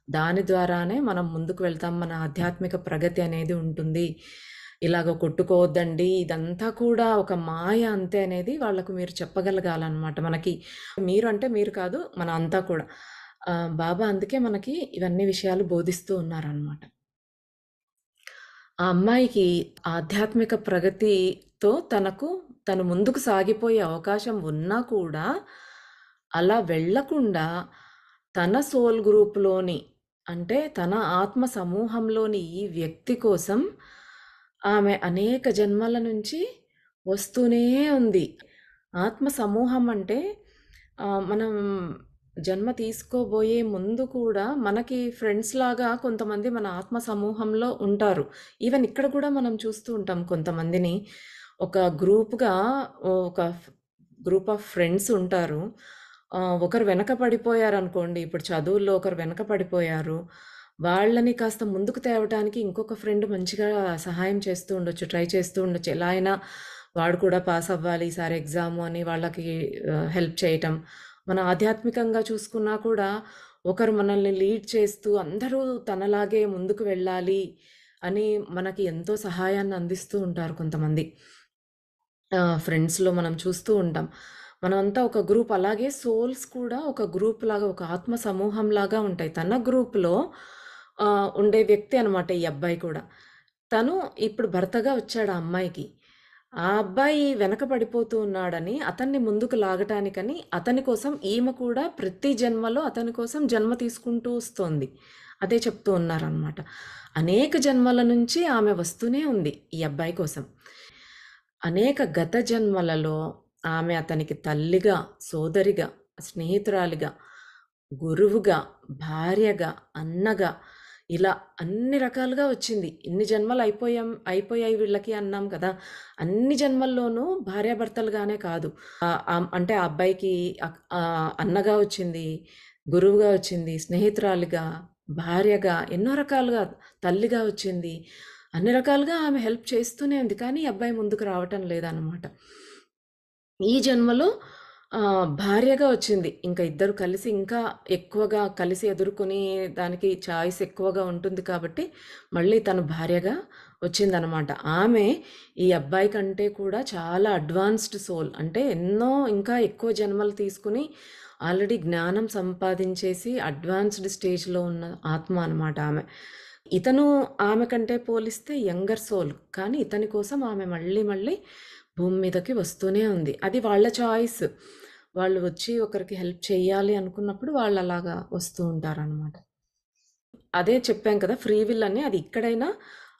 దాని ద్వారానే మనం ముందుకు వెళ్తాం. మన ఆధ్యాత్మిక ప్రగతి అనేది ఉంటుంది. ఇలాగ కొట్టుకోవద్దండి. ఇదంతా కూడా ఒక మాయ అంతే అనేది వాళ్ళకు మీరు చెప్పగలగాలనమాట. మనకి మీరు అంటే మీరు కాదు. మన అంతా కూడా. బాబా అందుకే మనకి ఇవన్నీ విషయాలు బోధిస్తూ ఉన్నారనమాట. ఆ అమ్మాయికి ఆధ్యాత్మిక ప్రగతితో తను ముందుకు సాగిపోయే అవకాశం ఉన్నా కూడా, అలా వెళ్ళకుండా తన సోల్ గ్రూప్‌లోని అంటే తన ఆత్మ సమూహంలోని ఈ వ్యక్తి కోసం ఆమె అనేక జన్మల నుంచి వస్తూనే ఉంది. ఆత్మ సమూహం అంటే మనం జన్మ తీసుకోబోయే ముందు కూడా మనకి ఫ్రెండ్స్‌లాగా కొంతమంది మన ఆత్మ సమూహంలో ఉంటారు. ఈవెన్ ఇక్కడ కూడా మనం చూస్తూ ఉంటాం కొంతమందిని. ఒక గ్రూప్‌గా ఒక గ్రూప్ ఆఫ్ ఫ్రెండ్స్ ఉంటారు. ఒకరు వెనక పడిపోయారనుకోండి. ఇప్పుడు చదువుల్లో ఒకరు వెనక పడిపోయారు. వాళ్ళని కాస్త ముందుకు తేవటానికి ఇంకొక ఫ్రెండ్ మంచిగా సహాయం చేస్తూ ఉండొచ్చు. ట్రై చేస్తూ ఉండొచ్చు. ఎలా అయినా వాడు కూడా పాస్ అవ్వాలి ఈసారి ఎగ్జాము అని వాళ్ళకి హెల్ప్ చేయటం. మన ఆధ్యాత్మికంగా చూసుకున్నా కూడా ఒకరు మనల్ని లీడ్ చేస్తూ అందరూ తనలాగే ముందుకు వెళ్ళాలి అని మనకి ఎంతో సహాయాన్ని అందిస్తూ ఉంటారు కొంతమంది. ఫ్రెండ్స్‌లో మనం చూస్తూ ఉంటాం. మనమంతా ఒక గ్రూప్. అలాగే సోల్స్ కూడా ఒక గ్రూప్‌లాగా, ఒక ఆత్మ సమూహంలాగా ఉంటాయి. తన గ్రూప్‌లో ఉండే వ్యక్తి అనమాట ఈ అబ్బాయి కూడా. తను ఇప్పుడు భర్తగా వచ్చాడు ఆ అమ్మాయికి. ఆ అబ్బాయి వెనక పడిపోతూ ఉన్నాడని, అతన్ని ముందుకు లాగటానికని, అతని కోసం ఈమె కూడా ప్రతి జన్మలో అతని కోసం జన్మ తీసుకుంటూ వస్తోంది. అదే చెప్తూ ఉన్నారనమాట. అనేక జన్మల నుంచి ఆమె వస్తూనే ఉంది ఈ అబ్బాయి కోసం. అనేక గత జన్మలలో ఆమె అతనికి తల్లిగా, సోదరిగా, స్నేహితురాలిగా, గురువుగా, భార్యగా, అన్నగా ఇలా అన్ని రకాలుగా వచ్చింది. ఇన్ని జన్మలు అయిపోయాయి వీళ్ళకి అన్నాం కదా! అన్ని జన్మల్లోనూ భార్యాభర్తలుగానే కాదు. అంటే ఆ అబ్బాయికి అన్నగా వచ్చింది, గురువుగా వచ్చింది, స్నేహితురాలిగా, భార్యగా, ఎన్నో రకాలుగా తల్లిగా వచ్చింది. అన్ని రకాలుగా ఆమె హెల్ప్ చేస్తూనే ఉంది. కానీ ఈ అబ్బాయి ముందుకు రావటం లేదనమాట. ఈ జన్మలో భార్యగా వచ్చింది. ఇంకా ఇద్దరు కలిసి ఇంకా ఎక్కువగా కలిసి ఎదుర్కొని దానికి చాయిస్ ఎక్కువగా ఉంటుంది కాబట్టి, మళ్ళీ తను భార్యగా వచ్చిందనమాట. ఆమె ఈ అబ్బాయి కంటే కూడా చాలా అడ్వాన్స్డ్ సోల్. అంటే ఎన్నో ఇంకా ఎక్కువ జన్మలు తీసుకొని ఆల్రెడీ జ్ఞానం సంపాదించేసి అడ్వాన్స్డ్ స్టేజ్‌లో ఉన్న ఆత్మ అనమాట ఆమె. ఇతను ఆమె కంటే పోలిస్తే యంగర్ సోల్. కానీ ఇతని కోసం ఆమె మళ్ళీ మళ్ళీ భూమి మీదకి వస్తూనే ఉంది. అది వాళ్ళ చాయిస్. వాళ్ళు వచ్చి ఒకరికి హెల్ప్ చేయాలి అనుకున్నప్పుడు వాళ్ళలాగా వస్తూ ఉంటారనమాట. అదే చెప్పాం కదా! ఫ్రీ విల్ అని. అది ఇక్కడైనా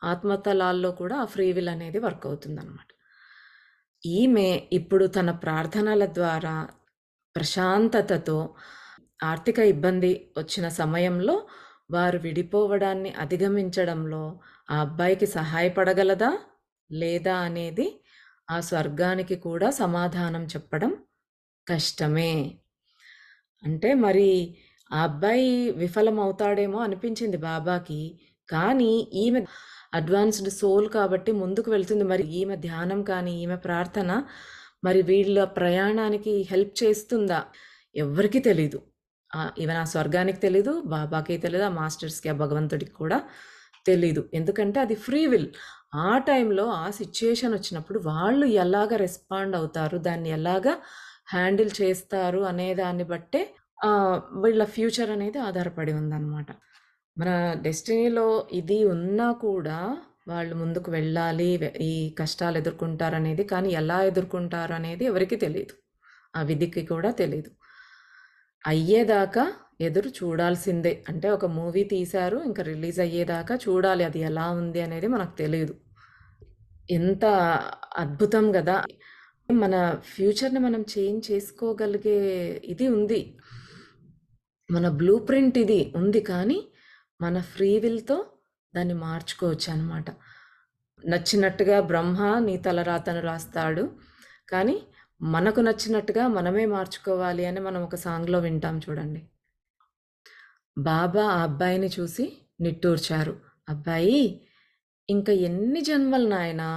ఆత్మతలాల్లో కూడా ఆ ఫ్రీ విల్ అనేది వర్క్ అవుతుందనమాట. ఈమె ఇప్పుడు తన ప్రార్థనల ద్వారా ప్రశాంతతతో ఆర్థిక ఇబ్బంది వచ్చిన సమయంలో వారు విడిపోవడాన్ని అధిగమించడంలో ఆ అబ్బాయికి సహాయపడగలదా? లేదా? అనేది ఆ స్వర్గానికి కూడా సమాధానం చెప్పడం కష్టమే. అంటే మరి ఆ అబ్బాయి విఫలమవుతాడేమో అనిపించింది బాబాకి. కానీ ఈమె అడ్వాన్స్‌డ్ సోల్ కాబట్టి ముందుకు వెళ్తుంది. మరి ఈమె ధ్యానం కానీ, ఈమె ప్రార్థన మరి వీళ్ళ ప్రయాణానికి హెల్ప్ చేస్తుందా? ఎవ్వరికీ తెలీదు. ఈవెన్ ఆ స్వర్గానికి తెలీదు, బాబాకి తెలీదు, ఆ మాస్టర్స్‌కి, ఆ భగవంతుడికి కూడా తెలీదు. ఎందుకంటే అది ఫ్రీ విల్. ఆ టైంలో ఆ సిట్యుయేషన్ వచ్చినప్పుడు వాళ్ళు ఎలాగ రెస్పాండ్ అవుతారు, దాన్ని ఎలాగా హ్యాండిల్ చేస్తారు అనే దాన్ని బట్టే వీళ్ళ ఫ్యూచర్ అనేది ఆధారపడి ఉందన్నమాట. మన డెస్టినీలో ఇది ఉన్నా కూడా వాళ్ళు ముందుకు వెళ్ళాలి, ఈ కష్టాలు ఎదుర్కొంటారనేది, కానీ ఎలా ఎదుర్కొంటారనేది ఎవరికీ తెలీదు. ఆ విధికి కూడా తెలీదు. అయ్యేదాకా ఎదురు చూడాల్సిందే. అంటే ఒక మూవీ తీశారు, ఇంకా రిలీజ్ అయ్యేదాకా చూడాలి. అది ఎలా ఉంది అనేది మనకు తెలీదు. ఎంత అద్భుతం గదా! మన ఫ్యూచర్‌ని మనం చేంజ్ చేసుకోగలిగే ఇది ఉంది. మన బ్లూ ప్రింట్ ఇది ఉంది. కానీ మన ఫ్రీ విల్‌తో దాన్ని మార్చుకోవచ్చనమాట. నచ్చినట్టుగా బ్రహ్మ నీ తలరాతను రాస్తాడు. కానీ మనకు నచ్చినట్టుగా మనమే మార్చుకోవాలి అని మనం ఒక సాంగ్‌లో వింటాం చూడండి. బాబా ఆ అబ్బాయిని చూసి నిట్టూర్చారు. అబ్బాయి, ఇంక ఎన్ని జన్మలు నాయనా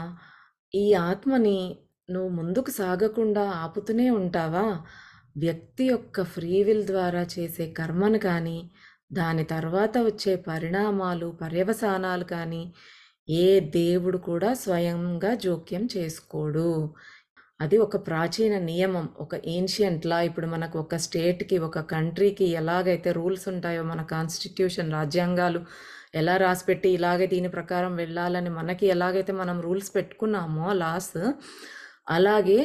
ఈ ఆత్మని నువ్వు ముందుకు సాగకుండా ఆపుతూనే ఉంటావా? వ్యక్తి యొక్క ఫ్రీ విల్ ద్వారా చేసే కర్మను కానీ, దాని తర్వాత వచ్చే పరిణామాలు, పర్యవసానాలు కానీ, ఏ దేవుడు కూడా స్వయంగా జోక్యం చేసుకోడు. అది ఒక ప్రాచీన నియమం. ఒక ఏన్షియంట్ లా. ఇప్పుడు మనకు ఒక స్టేట్‌కి, ఒక కంట్రీకి ఎలాగైతే రూల్స్ ఉంటాయో, మన కాన్స్టిట్యూషన్, రాజ్యాంగాలు ఎలా రాసిపెట్టి ఇలాగే దీని ప్రకారం వెళ్ళాలని మనకి ఎలాగైతే మనం రూల్స్ పెట్టుకున్నామో లాస్, అలాగే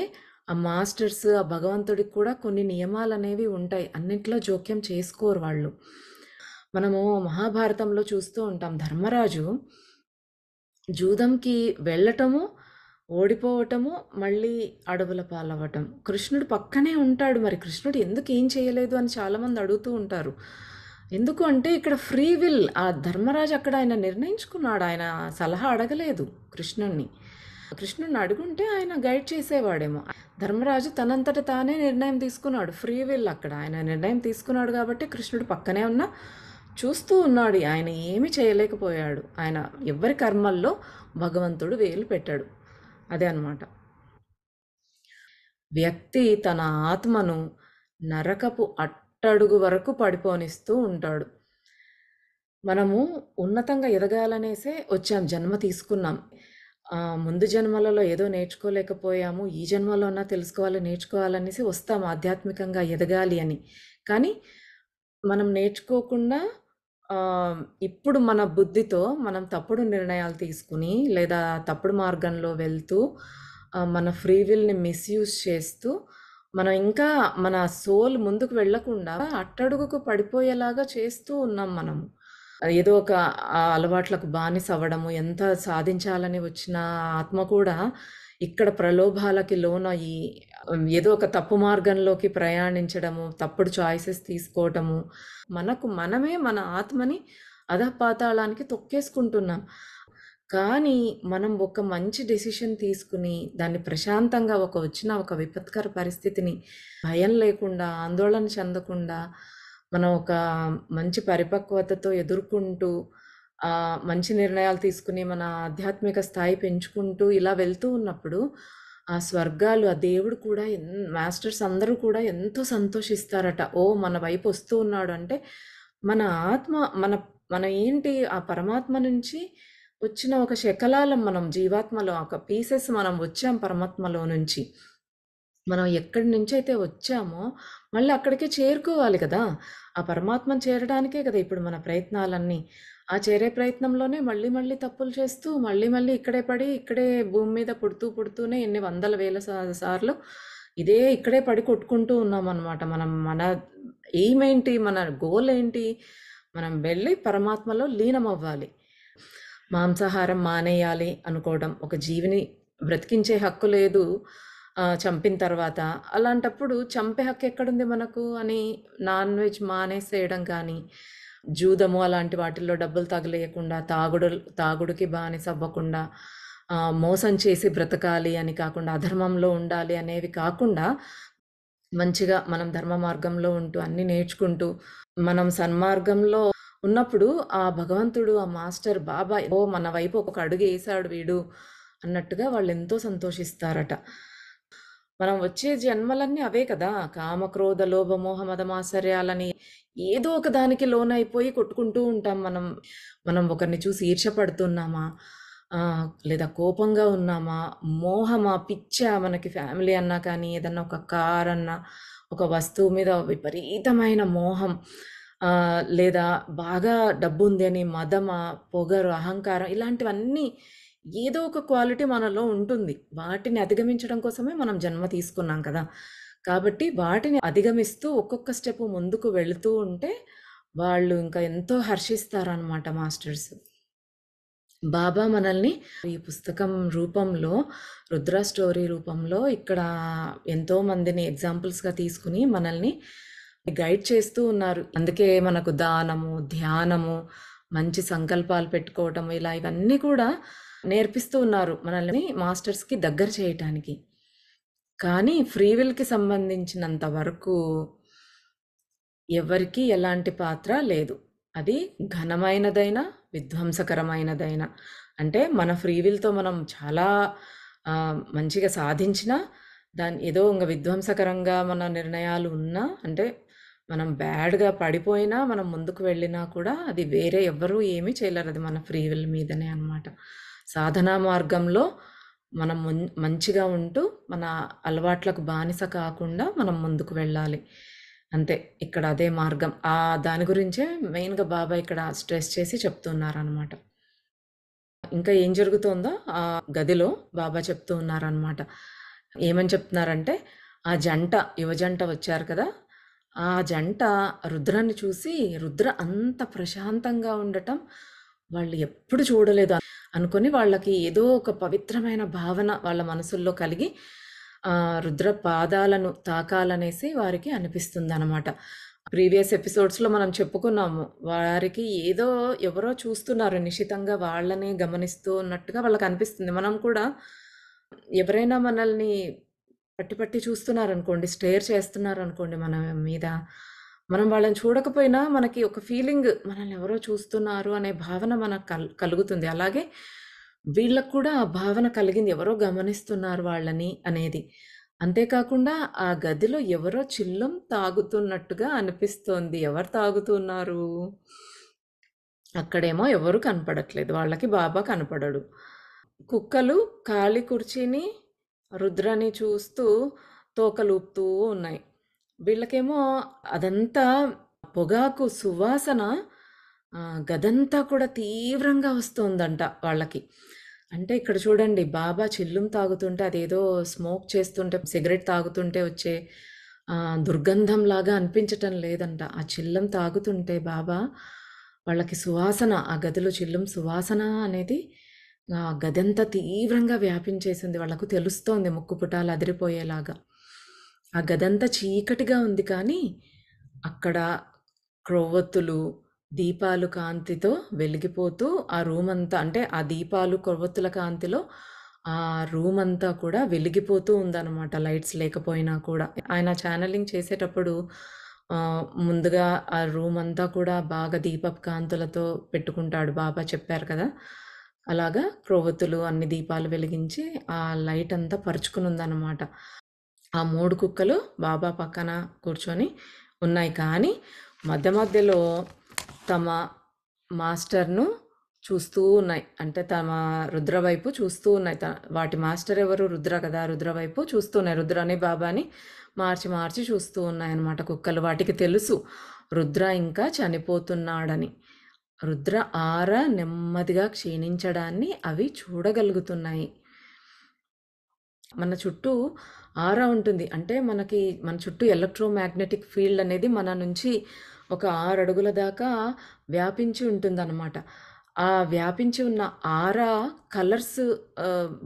ఆ మాస్టర్స్, ఆ భగవంతుడికి కూడా కొన్ని నియమాలనేవి ఉంటాయి. అన్నిట్లో జోక్యం చేసుకోరు వాళ్ళు. మనము మహాభారతంలో చూస్తూ ఉంటాం. ధర్మరాజు జూదంకి వెళ్ళటము, ఓడిపోవటము, మళ్ళీ అడవుల పాలవ్వటం. కృష్ణుడు పక్కనే ఉంటాడు. మరి కృష్ణుడు ఎందుకు ఏం చేయలేదు అని చాలామంది అడుగుతూ ఉంటారు. ఎందుకు అంటే ఇక్కడ ఫ్రీ విల్. ఆ ధర్మరాజు అక్కడ ఆయన నిర్ణయించుకున్నాడు. ఆయన సలహా అడగలేదు కృష్ణుడిని. కృష్ణుడిని అడుగుంటే ఆయన గైడ్ చేసేవాడేమో. ధర్మరాజు తనంతట తానే నిర్ణయం తీసుకున్నాడు. ఫ్రీ విల్ అక్కడ. ఆయన నిర్ణయం తీసుకున్నాడు కాబట్టి కృష్ణుడు పక్కనే ఉన్నా చూస్తూ ఉన్నాడు. ఆయన ఏమీ చేయలేకపోయాడు. ఆయన ఎవ్వరి కర్మల్లో భగవంతుడు వేలు పెట్టాడు. అదే అన్నమాట. వ్యక్తి తన ఆత్మను నరకపు అట్టడుగు వరకు పడిపోనిస్తూ ఉంటాడు. మనము ఉన్నతంగా ఎదగాలనేసే వచ్చాం, జన్మ తీసుకున్నాం. ముందు జన్మలలో ఏదో నేర్చుకోలేకపోయాము, ఈ జన్మలోనా తెలుసుకోవాలి, నేర్చుకోవాలనేసి వస్తాం ఆధ్యాత్మికంగా ఎదగాలి అని. కానీ మనం నేర్చుకోకుండా ఇప్పుడు మన బుద్ధితో మనం తప్పుడు నిర్ణయాలు తీసుకుని, లేదా తప్పుడు మార్గంలో వెళ్తూ, మన ఫ్రీ విల్‌ని మిస్‌యూజ్ చేస్తూ, మనం ఇంకా మన సోల్ ముందుకు వెళ్ళకుండా అట్టడుగుకు పడిపోయేలాగా చేస్తూ ఉన్నాం మనము. ఏదో ఒక అలవాట్లకు బానిస అవ్వడము, ఎంత సాధించాలని వచ్చిన ఆత్మ కూడా ఇక్కడ ప్రలోభాలకి లోనయ్యి ఏదో ఒక తప్పు మార్గంలోకి ప్రయాణించడము, తప్పుడు చాయిసెస్ తీసుకోవటము, మనకు మనమే మన ఆత్మని అధపాతాళానికి తొక్కేసుకుంటున్నాం. కానీ మనం ఒక మంచి డెసిషన్ తీసుకుని, దాన్ని ప్రశాంతంగా వచ్చిన ఒక విపత్కర పరిస్థితిని భయం లేకుండా, ఆందోళన చెందకుండా, మనం ఒక మంచి పరిపక్వతతో ఎదుర్కొంటూ, మంచి నిర్ణయాలు తీసుకుని, మన ఆధ్యాత్మిక స్థాయి పెంచుకుంటూ ఇలా వెళ్తూ ఉన్నప్పుడు, ఆ స్వర్గాలు, ఆ దేవుడు కూడా మాస్టర్స్ అందరూ కూడా ఎంతో సంతోషిస్తారట. ఓహ్! మన వైపు వస్తూ ఉన్నాడు అంటే, మన ఆత్మ మన ఏంటి ఆ పరమాత్మ నుంచి వచ్చిన ఒక శకలాలం, మనం జీవాత్మలో ఒక పీసెస్ మనం వచ్చాం పరమాత్మలో నుంచి. మనం ఎక్కడి నుంచైతే వచ్చామో మళ్ళీ అక్కడికే చేరుకోవాలి కదా! ఆ పరమాత్మను చేరడానికే కదా ఇప్పుడు మన ప్రయత్నాలన్నీ. ఆ చేరే ప్రయత్నంలోనే మళ్ళీ మళ్ళీ తప్పులు చేస్తూ, మళ్ళీ మళ్ళీ ఇక్కడే పడి, ఇక్కడే భూమి మీద పుడుతూనే ఎన్ని వందల వేల సార్లు ఇక్కడే పడి కొట్టుకుంటూ ఉన్నామనమాట. మన ఎయిమ్ ఏంటి? మన గోల్ ఏంటి? మనం వెళ్ళి పరమాత్మలో లీనమవ్వాలి. మాంసాహారం మానేయాలి అనుకోవడం, ఒక జీవిని బ్రతికించే హక్కు లేదు చంపిన తర్వాత. అలాంటప్పుడు చంపే హక్కు ఎక్కడుంది మనకు అని నాన్ వెజ్ మానేసేయడం కానీ, జూదము అలాంటి వాటిల్లో డబ్బులు తగిలేయకుండా, తాగుడుకి బానిస అవ్వకుండా, మోసం చేసి బ్రతకాలి అని కాకుండా, అధర్మంలో ఉండాలి అనేవి కాకుండా, మంచిగా మనం ధర్మ మార్గంలో ఉంటూ, అన్నీ నేర్చుకుంటూ, మనం సన్మార్గంలో ఉన్నప్పుడు ఆ భగవంతుడు, ఆ మాస్టర్ బాబా మన వైపు ఒక అడుగేశాడు వీడు అన్నట్టుగా వాళ్ళెంతో సంతోషిస్తారట. మనం వచ్చే జన్మలన్నీ అవే కదా! కామ, క్రోధ, లోభ, మోహ, మదమాత్సర్యాలని ఏదో ఒక దానికి లోనైపోయి కొట్టుకుంటూ ఉంటాం మనం. మనం ఒకరిని చూసి ఈర్ష్య పడుతున్నామా? లేదా కోపంగా ఉన్నామా? మోహమా? పిచ్చా? మనకి ఫ్యామిలీ అన్నా కానీ, ఏదన్నా ఒక కార్ అన్నా, ఒక వస్తువు మీద విపరీతమైన మోహం, లేదా బాగా డబ్బుంది అని మదమా, పొగరు, అహంకారం ఇలాంటివన్నీ ఏదో ఒక క్వాలిటీ మనలో ఉంటుంది. వాటిని అధిగమించడం కోసమే మనం జన్మ తీసుకున్నాం కదా! కాబట్టి వాటిని అధిగమిస్తూ ఒక్కొక్క స్టెప్ ముందుకు వెళుతూ ఉంటే వాళ్ళు ఇంకా ఎంతో హర్షిస్తారనమాట మాస్టర్స్. బాబా మనల్ని ఈ పుస్తకం రూపంలో, రుద్ర స్టోరీ రూపంలో ఇక్కడ ఎంతో మందిని ఎగ్జాంపుల్స్‌గా తీసుకొని మనల్ని గైడ్ చేస్తూ ఉన్నారు. అందుకే మనకు దానము, ధ్యానము, మంచి సంకల్పాలు పెట్టుకోవటం ఇలా ఇవన్నీ కూడా నేర్పిస్తూ ఉన్నారు మనల్ని మాస్టర్స్‌కి దగ్గర చేయటానికి. కానీ ఫ్రీ విల్‌కి సంబంధించినంత వరకు ఎవరికీ ఎలాంటి పాత్ర లేదు. అది ఘనమైనదైనా, విధ్వంసకరమైనదైనా. అంటే మన ఫ్రీ విల్‌తో మనం చాలా మంచిగా సాధించినా, ఏదో ఇంగ విధ్వంసకరంగా మన నిర్ణయాలు ఉన్నా, అంటే మనం బ్యాడ్‌గా పడిపోయినా, మనం ముందుకు వెళ్ళినా కూడా అది వేరే ఎవ్వరూ ఏమీ చేయలేరు. అది మన ఫ్రీ విల్ మీదనే అన్నమాట. సాధనా మార్గంలో మనం మంచిగా ఉంటూ, మన అలవాట్లకు బానిస కాకుండా మనం ముందుకు వెళ్ళాలి. అంతే. ఇక్కడ అదే మార్గం. దాని గురించే మెయిన్‌గా బాబా ఇక్కడ స్ట్రెస్ చేసి చెప్తున్నారనమాట. ఇంకా ఏం జరుగుతోందో ఆ గదిలో బాబా చెప్తూ ఉన్నారనమాట. ఏమని చెప్తున్నారంటే, ఆ జంట, యువజంట వచ్చారు కదా! ఆ జంట రుద్రాన్ని చూసి, రుద్ర అంత ప్రశాంతంగా ఉండటం వాళ్ళు ఎప్పుడు చూడలేదు అనుకొని, వాళ్ళకి ఏదో ఒక పవిత్రమైన భావన వాళ్ళ మనసుల్లో కలిగి, రుద్ర పాదాలను తాకాలనేసి వారికి అనిపిస్తుందనమాట. ప్రీవియస్ ఎపిసోడ్స్‌లో మనం చెప్పుకున్నాము. వారికి ఏదో ఎవరో చూస్తున్నారు నిశితంగా వాళ్ళని గమనిస్తూ ఉన్నట్టుగా వాళ్ళకనిపిస్తుంది. మనం కూడా ఎవరైనా మనల్ని పట్టి పట్టి చూస్తున్నారనుకోండి, స్టేర్ చేస్తున్నారనుకోండి మన మీద, మనం వాళ్ళని చూడకపోయినా మనకి ఒక ఫీలింగ్ మనల్ని ఎవరో చూస్తున్నారు అనే భావన మనకు కలుగుతుంది. అలాగే వీళ్ళకి కూడా ఆ భావన కలిగింది. ఎవరో గమనిస్తున్నారు వాళ్ళని అనేది. అంతేకాకుండా ఆ గదిలో ఎవరో చిల్లం తాగుతున్నట్టుగా అనిపిస్తోంది. ఎవరు తాగుతున్నారు? అక్కడేమో ఎవరు కనపడట్లేదు. వాళ్ళకి బాబా కనపడడు. కుక్కలు ఖాళీ కుర్చీని, రుద్రని చూస్తూ తోకలూపుతూ ఉన్నాయి. వీళ్ళకేమో అదంతా పొగాకు సువాసన గదంతా కూడా తీవ్రంగా వస్తోందంట వాళ్ళకి. అంటే ఇక్కడ చూడండి, బాబా చిల్లుం తాగుతుంటే అదేదో స్మోక్ చేస్తుంటే, సిగరెట్ తాగుతుంటే వచ్చే దుర్గంధంలాగా అనిపించటం లేదంట. ఆ చిల్లం తాగుతుంటే బాబా వాళ్ళకి సువాసన, ఆ గదిలో చిల్లుం సువాసన అనేది గదంతా తీవ్రంగా వ్యాపించేసింది. వాళ్ళకు తెలుస్తోంది ముక్కుపుటాలు అదిరిపోయేలాగా. ఆ గదంతా చీకటిగా ఉంది కానీ, అక్కడ క్రొవ్వొత్తులు, దీపాలు కాంతితో వెలిగిపోతూ ఆ రూమంతా, అంటే ఆ దీపాలు, కొవ్వొత్తుల కాంతిలో ఆ రూమంతా కూడా వెలిగిపోతూ ఉందనమాట, లైట్స్ లేకపోయినా కూడా. ఆయన ఛానెలింగ్ చేసేటప్పుడు ముందుగా ఆ రూమంతా కూడా బాగా దీపపు కాంతులతో పెట్టుకుంటాడు బాబా, చెప్పారు కదా! అలాగా క్రొవ్వొత్తులు, అన్ని దీపాలు వెలిగించి ఆ లైట్ అంతా పరుచుకునుందనమాట. ఆ 3 కుక్కలు బాబా పక్కన కూర్చొని ఉన్నాయి. కానీ మధ్య మధ్యలో తమ మాస్టర్‌ను చూస్తూ ఉన్నాయి. అంటే తమ రుద్ర వైపు చూస్తూ ఉన్నాయి. వాటి మాస్టర్ ఎవరు? రుద్ర కదా! రుద్ర వైపు చూస్తూ ఉన్నాయి. రుద్రని, బాబాని మార్చి మార్చి చూస్తూ ఉన్నాయన్నమాట కుక్కలు. వాటికి తెలుసు రుద్ర ఇంకా చనిపోతున్నాడని. రుద్ర ఆర నెమ్మదిగా క్షీణించడాన్ని అవి చూడగలుగుతున్నాయి. మన చుట్టూ ఆరా ఉంటుంది. అంటే మన చుట్టూ ఎలక్ట్రోమాగ్నెటిక్ ఫీల్డ్ అనేది మన నుంచి ఒక 6 అడుగుల దాకా వ్యాపించి ఉంటుందన్నమాట. ఆ వ్యాపించి ఉన్న ఆరా కలర్స్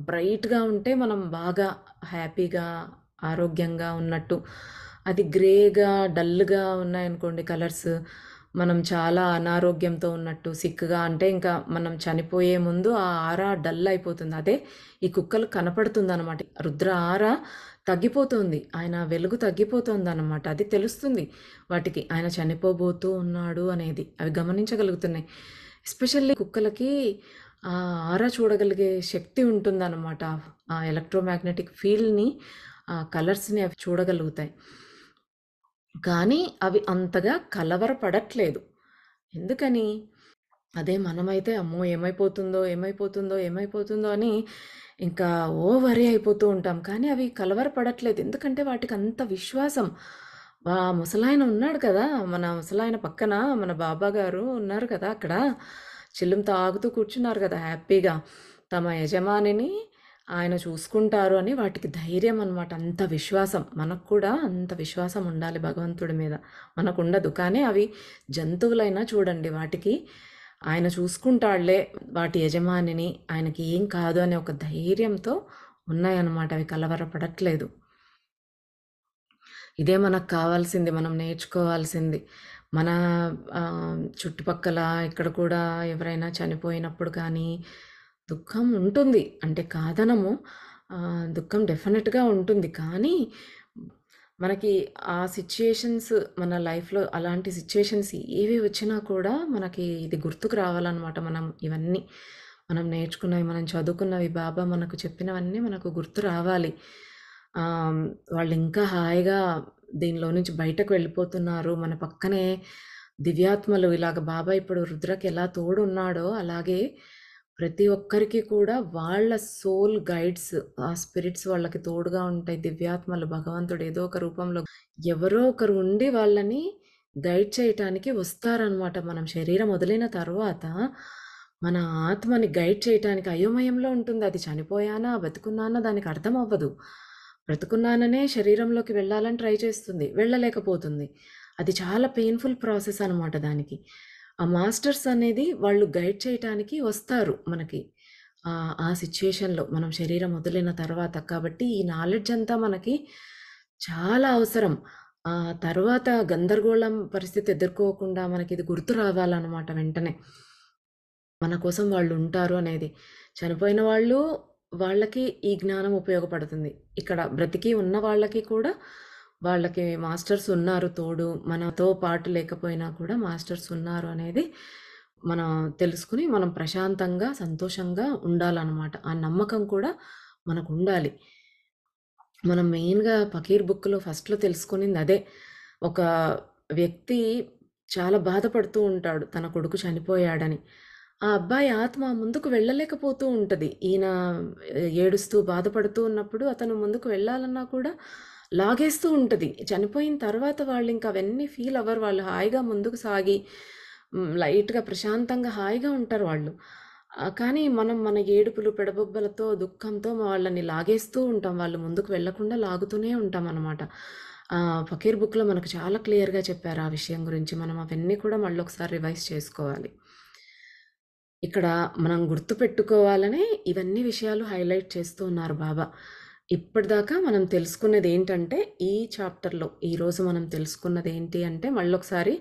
బ్రైట్‌గా ఉంటే మనం బాగా హ్యాపీగా, ఆరోగ్యంగా ఉన్నట్టు. అది గ్రేగా, డల్‌గా ఉన్నాయనుకోండి కలర్స్, మనం చాలా అనారోగ్యంతో ఉన్నట్టు, సిక్‌గా అంటే ఇంకా మనం చనిపోయే ముందు ఆ ఆరా డల్ అయిపోతుంది. అదే ఈ కుక్కలు కనపడుతుందనమాట. రుద్ర ఆరా తగ్గిపోతుంది. ఆయన వెలుగు తగ్గిపోతుందనమాట. అది తెలుస్తుంది వాటికి. ఆయన చనిపోబోతూ ఉన్నాడు అనేది. అవి గమనించగలుగుతున్నాయి. ఎస్పెషల్లీ కుక్కలకి ఆ ఆరా చూడగలిగే శక్తి ఉంటుందనమాట. ఆ ఎలక్ట్రోమాగ్నెటిక్ ఫీల్డ్‌ని, ఆ కలర్స్‌ని అవి చూడగలుగుతాయి. కానీ అవి అంతగా కలవరపడట్లేదు. ఎందుకని? అదే మనమైతే అమ్మో! ఏమైపోతుందో, ఏమైపోతుందో, ఏమైపోతుందో అని ఇంకా వరీ అయిపోతూ ఉంటాం. కానీ అవి కలవరపడట్లేదు. ఎందుకంటే వాటికంత విశ్వాసం. ముసలాయన ఉన్నాడు కదా! మన ముసలాయన పక్కన మన బాబా గారు ఉన్నారు కదా! అక్కడ చిల్లుం తాగుతూ కూర్చున్నారు కదా! హ్యాపీగా. తమ యజమానిని ఆయన చూసుకుంటారు అని వాటికి ధైర్యం అనమాట. అంత విశ్వాసం. మనకు కూడా అంత విశ్వాసం ఉండాలి భగవంతుడి మీద. మనకుండదు. కానీ అవి జంతువులైనా చూడండి వాటికి ఆయన చూసుకుంటాడులే వాటి యజమానిని, ఆయనకి ఏం కాదు అనే ఒక ధైర్యంతో ఉన్నాయన్నమాట. అవి కలవరపడట్లేదు. ఇదే మనకు కావాల్సింది. మనం నేర్చుకోవాల్సింది. మన చుట్టుపక్కల ఇక్కడ కూడా ఎవరైనా చనిపోయినప్పుడు కానీ దుఃఖం ఉంటుంది. అంటే కాదనము. దుఃఖం డెఫినెట్‌గా ఉంటుంది. కానీ మనకి ఆ సిట్యుయేషన్స్ మన లైఫ్‌లో అలాంటి సిట్యుయేషన్స్ ఏవి వచ్చినా కూడా మనకి ఇది గుర్తుకు రావాలనమాట. మనం ఇవన్నీ మనం నేర్చుకున్నవి, మనం చదువుకున్నవి, బాబా మనకు చెప్పినవన్నీ మనకు గుర్తు రావాలి. వాళ్ళు ఇంకా హాయిగా దీనిలో నుంచి బయటకు వెళ్ళిపోతున్నారు. మన పక్కనే దివ్యాత్మలు ఇలాగ బాబా ఇప్పుడు రుద్రకి ఎలా తోడున్నాడో అలాగే ప్రతి ఒక్కరికి కూడా వాళ్ళ సోల్ గైడ్స్, ఆ స్పిరిట్స్ వాళ్ళకి తోడుగా ఉంటాయి. దివ్యాత్మలు భగవంతుడు ఏదో ఒక రూపంలో ఎవరో ఒకరు ఉండి వాళ్ళని గైడ్ చేయటానికి వస్తారనమాట. మనం శరీరం వదిలిన తర్వాత మన ఆత్మని గైడ్ చేయటానికి అయోమయంలో ఉంటుంది. అది చనిపోయానా, బతికున్నానా దానికి అర్థం అవ్వదు. బ్రతుకున్నాననే శరీరంలోకి వెళ్ళాలని ట్రై చేస్తుంది. వెళ్ళలేకపోతుంది. అది చాలా పెయిన్‌ఫుల్ ప్రాసెస్ అనమాట దానికి. ఆ మాస్టర్స్ అనేది వాళ్ళు గైడ్ చేయటానికి వస్తారు మనకి. ఆ సిట్యుయేషన్‌లో మనం శరీరం వదిలిన తర్వాత. కాబట్టి ఈ నాలెడ్జ్ అంతా మనకి చాలా అవసరం. తర్వాత గందరగోళం పరిస్థితి ఎదుర్కోకుండా మనకిది గుర్తు రావాలనమాట వెంటనే. మన కోసం వాళ్ళుంటారు అనేది. చనిపోయిన వాళ్ళు వాళ్ళకి ఈ జ్ఞానం ఉపయోగపడుతుంది. ఇక్కడ బ్రతికి ఉన్న వాళ్ళకి కూడా వాళ్ళకి మాస్టర్స్ ఉన్నారు తోడు. మనతో పాటు లేకపోయినా కూడా మాస్టర్స్ ఉన్నారు అనేది మనం తెలుసుకొని మనం ప్రశాంతంగా, సంతోషంగా ఉండాలనమాట. ఆ నమ్మకం కూడా మనకుండాలి. మనం మెయిన్‌గా 'ఫకీర్' బుక్‌లో ఫస్ట్‌లో తెలుసుకునింది అదే. ఒక వ్యక్తి చాలా బాధపడుతూ ఉంటాడు. తన కొడుకు చనిపోయాడని. ఆ అబ్బాయి ఆత్మ ముందుకు వెళ్ళలేకపోతూ ఉంటది. ఈయన ఏడుస్తూ, బాధపడుతూ ఉన్నప్పుడు అతను ముందుకు వెళ్ళాలన్నా కూడా లాగేస్తూ ఉంటది. చనిపోయిన తర్వాత వాళ్ళింక అవన్నీ ఫీల్ అవ్వరు. వాళ్ళు హాయిగా ముందుకు సాగి లైట్‌గా ప్రశాంతంగా హాయిగా ఉంటారు వాళ్ళు. కానీ మనం మన ఏడుపులు, పెడబొబ్బలతో, దుఃఖంతో వాళ్ళని లాగేస్తూ ఉంటాం. వాళ్ళు ముందుకు వెళ్ళకుండా లాగుతూనే ఉంటామనమాట. 'ఫకీర్' బుక్‌లో మనకు చాలా క్లియర్‌గా చెప్పారు ఆ విషయం గురించి. మనం అవన్నీ కూడా మళ్ళొకసారి రివైజ్ చేసుకోవాలి. ఇక్కడ మనం గుర్తుపెట్టుకోవాలనే ఇవన్నీ విషయాలు హైలైట్ చేస్తూ ఉన్నారు బాబా. ఇప్పటిదాకా మనం తెలుసుకున్నదేంటంటే, ఈ చాప్టర్‌లో ఈరోజు మనం తెలుసుకున్నదేంటి అంటే, మళ్ళొకసారి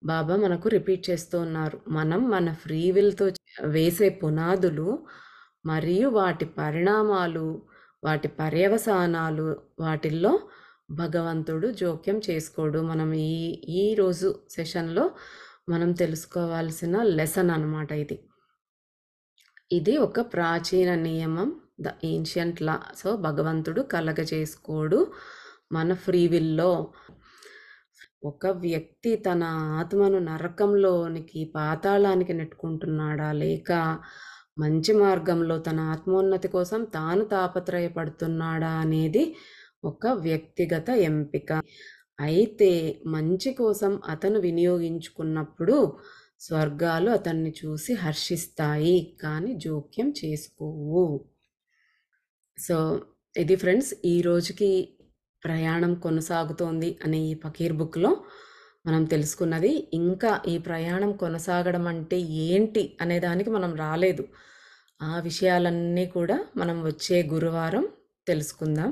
బాబా మనకు రిపీట్ చేస్తూ ఉన్నారు. మనం మన ఫ్రీ విల్‌తో వేసే పునాదులు మరియు వాటి పరిణామాలు, వాటి పర్యవసానాలు వాటిల్లో భగవంతుడు జోక్యం చేసుకోడు. మనం ఈరోజు సెషన్‌లో మనం తెలుసుకోవాల్సిన లెసన్ అనమాట ఇది. ఇది ఒక ప్రాచీన నియమం. The ancient law. సో, భగవంతుడు కలగజేసుకోడు మన ఫ్రీ విల్‌లో. ఒక వ్యక్తి తన ఆత్మను నరకంలోనికి, పాతాళానికి నెట్టుకుంటున్నాడా? లేక మంచి మార్గంలో తన ఆత్మోన్నతి కోసం తాను తాపత్రయపడుతున్నాడా అనేది ఒక వ్యక్తిగత ఎంపిక. అయితే మంచి కోసం అతను వినియోగించుకున్నప్పుడు స్వర్గాలు అతన్ని చూసి హర్షిస్తాయి. కానీ జోక్యం చేసుకోవు. సో, ఇది ఫ్రెండ్స్ ఈ రోజుకి ప్రయాణం కొనసాగుతోంది అనే ఈ 'ఫకీర్' బుక్‌లో మనం తెలుసుకున్నది. ఇంకా ఈ ప్రయాణం కొనసాగడం అంటే ఏంటి అనే దానికి మనం రాలేదు. ఆ విషయాలన్నీ కూడా మనం వచ్చే గురువారం తెలుసుకుందాం.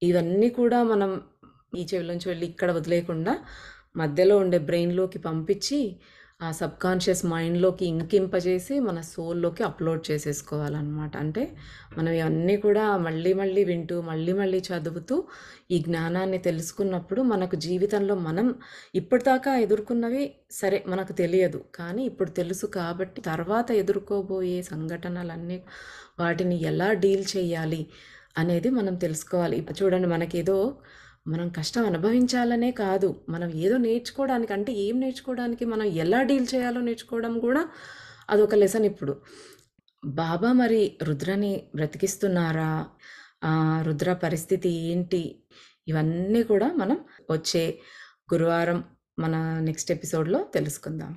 ఇవన్నీ కూడా మనం ఈ చెవిలోంచి వెళ్ళి ఇక్కడ వదిలేయకుండా మధ్యలో ఉండే బ్రెయిన్‌లోకి పంపించి, ఆ సబ్‌కాన్షియస్ మైండ్‌లోకి ఇంకింపజేసి, మన సోల్‌లోకి అప్‌లోడ్ చేసేసుకోవాలనమాట. అంటే మనం ఇవన్నీ కూడా మళ్ళీ, మళ్ళీ వింటూ, మళ్ళీ, మళ్ళీ చదువుతూ, ఈ జ్ఞానాన్ని తెలుసుకున్నప్పుడు మనకు జీవితంలో మనం ఇప్పటిదాకా ఎదుర్కొన్నవి సరే మనకు తెలియదు. కానీ ఇప్పుడు తెలుసు కాబట్టి తర్వాత ఎదుర్కోబోయే సంఘటనలన్నీ వాటిని ఎలా డీల్ చేయాలి అనేది మనం తెలుసుకోవాలి. ఇప్పుడు చూడండి మనకేదో మనం కష్టం అనుభవించాలనే కాదు. మనం ఏదో నేర్చుకోవడానికి అంటే ఏం నేర్చుకోవడానికి మనం ఎలా డీల్ చేయాలో నేర్చుకోవడం గూడా అదొక లెసన్ ఇప్పుడు. బాబా మరి రుద్రని బ్రతికిస్తున్నారా? రుద్ర పరిస్థితి ఏంటి? ఇవన్నీ కూడా మనం వచ్చే గురువారం మన నెక్స్ట్ ఎపిసోడ్‌లో తెలుసుకుందాం.